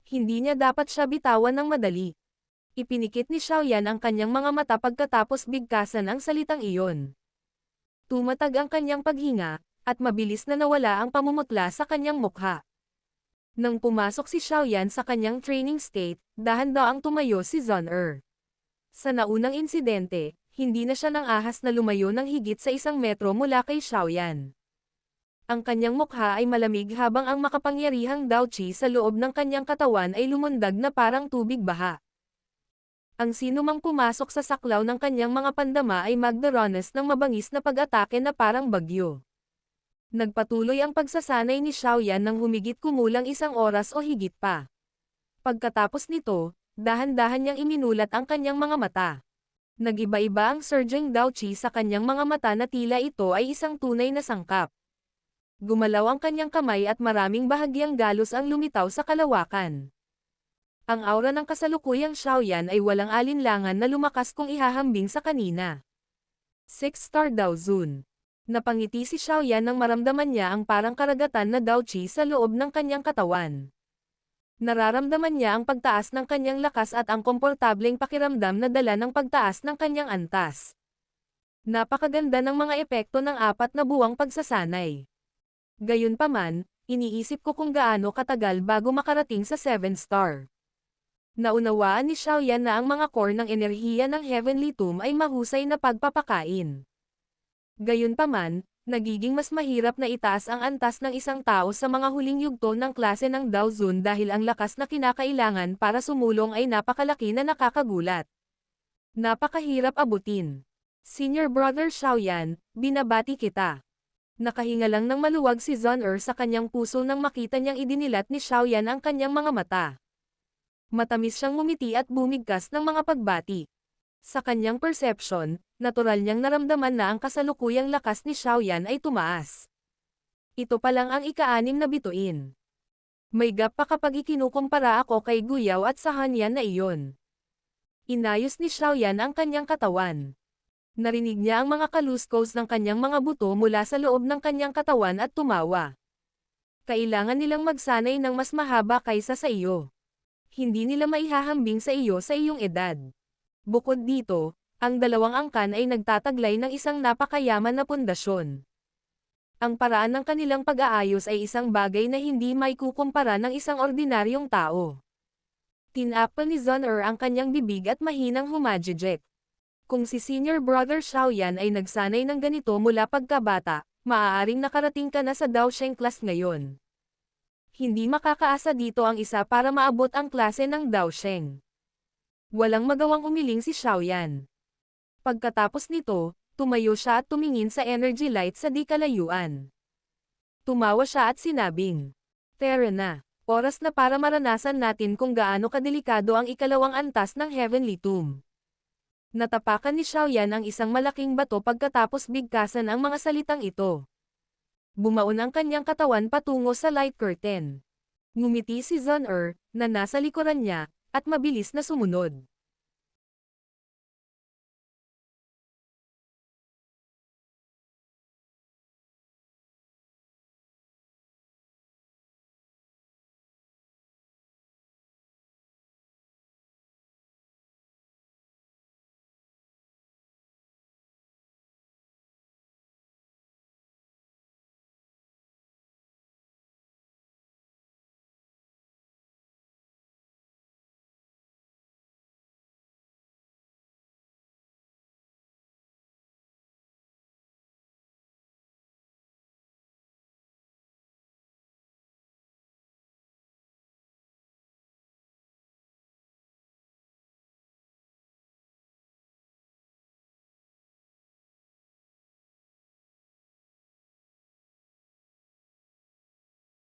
Hindi niya dapat siya bitawan ng madali. Ipinikit ni Xiaoyan ang kanyang mga mata pagkatapos bigkasan ang salitang iyon. Tumatag ang kanyang paghinga, at mabilis na nawala ang pamumutla sa kanyang mukha. Nang pumasok si Xiaoyan sa kanyang training state, dahan-daang tumayo si Zun. Sa naunang insidente, hindi na siya nang ahas na lumayo ng higit sa 1 metro mula kay Xiaoyan. Ang kanyang mukha ay malamig habang ang makapangyarihang Dao Qi sa loob ng kanyang katawan ay lumundag na parang tubig baha. Ang sinumang pumasok sa saklaw ng kanyang mga pandama ay magdaranas ng mabangis na pag-atake na parang bagyo. Nagpatuloy ang pagsasanay ni Xiaoyan ng humigit kumulang 1 oras o higit pa. Pagkatapos nito, dahan-dahan niyang iminulat ang kanyang mga mata. Nag-iba-iba ang surging Dao Qi sa kanyang mga mata na tila ito ay isang tunay na sangkap. Gumalaw ang kanyang kamay at maraming bahagyang galos ang lumitaw sa kalawakan. Ang aura ng kasalukuyang Xiaoyan ay walang alinlangan na lumakas kung ihahambing sa kanina. 6-star Dao Zun. Napangiti si Xiaoyan nang maramdaman niya ang parang karagatan na Dao Qi sa loob ng kanyang katawan. Nararamdaman niya ang pagtaas ng kanyang lakas at ang komportableng pakiramdam na dala ng pagtaas ng kanyang antas. Napakaganda ng mga epekto ng 4 na buwang pagsasanay. Gayunpaman, iniisip ko kung gaano katagal bago makarating sa 7-star. Naunawaan ni Xiaoyan na ang mga core ng enerhiya ng Heavenly Tomb ay mahusay na pagpapakain. Gayunpaman, nagiging mas mahirap na itaas ang antas ng isang tao sa mga huling yugto ng klase ng Dao Zun dahil ang lakas na kinakailangan para sumulong ay napakalaki na nakakagulat. Napakahirap abutin. Senior Brother Xiaoyan, binabati kita. Nakahinga lang ng maluwag si Zun sa kanyang puso nang makita niyang idinilat ni Xiaoyan ang kanyang mga mata. Matamis siyang ngumiti at bumigkas ng mga pagbati. Sa kanyang perception, natural niyang naramdaman na ang kasalukuyang lakas ni Xiaoyan ay tumaas. Ito pa lang ang ika-6 na bituin. May gap pa kapag ikinukumpara ako kay Guyao at sa Hanya na iyon. Inayos ni Xiaoyan ang kanyang katawan. Narinig niya ang mga kaluskos ng kanyang mga buto mula sa loob ng kanyang katawan at tumawa. Kailangan nilang magsanay ng mas mahaba kaysa sa iyo. Hindi nila maihahambing sa iyo sa iyong edad. Bukod dito, ang 2 angkan ay nagtataglay ng isang napakayaman na pundasyon. Ang paraan ng kanilang pag-aayos ay isang bagay na hindi maikukumpara ng isang ordinaryong tao. Tinapa ni Zun ang kanyang bibig at mahinang humajijek. Kung si Senior Brother Xiaoyan ay nagsanay ng ganito mula pagkabata, maaaring nakarating ka na sa Dao Sheng class ngayon. Hindi makakaasa dito ang isa para maabot ang klase ng Dao Sheng. Walang magawang umiling si Xiaoyan. Pagkatapos nito, tumayo siya at tumingin sa energy light sa di kalayuan. Tumawa siya at sinabing, "Tara na, oras na para maranasan natin kung gaano kadelikado ang ikalawang antas ng Heavenly Tomb." Natapakan ni Xiaoyan ang isang malaking bato pagkatapos bigkasan ang mga salitang ito. Bumaon ang kanyang katawan patungo sa light curtain. Ngumiti si Zun na nasa likuran niya, at mabilis na sumunod.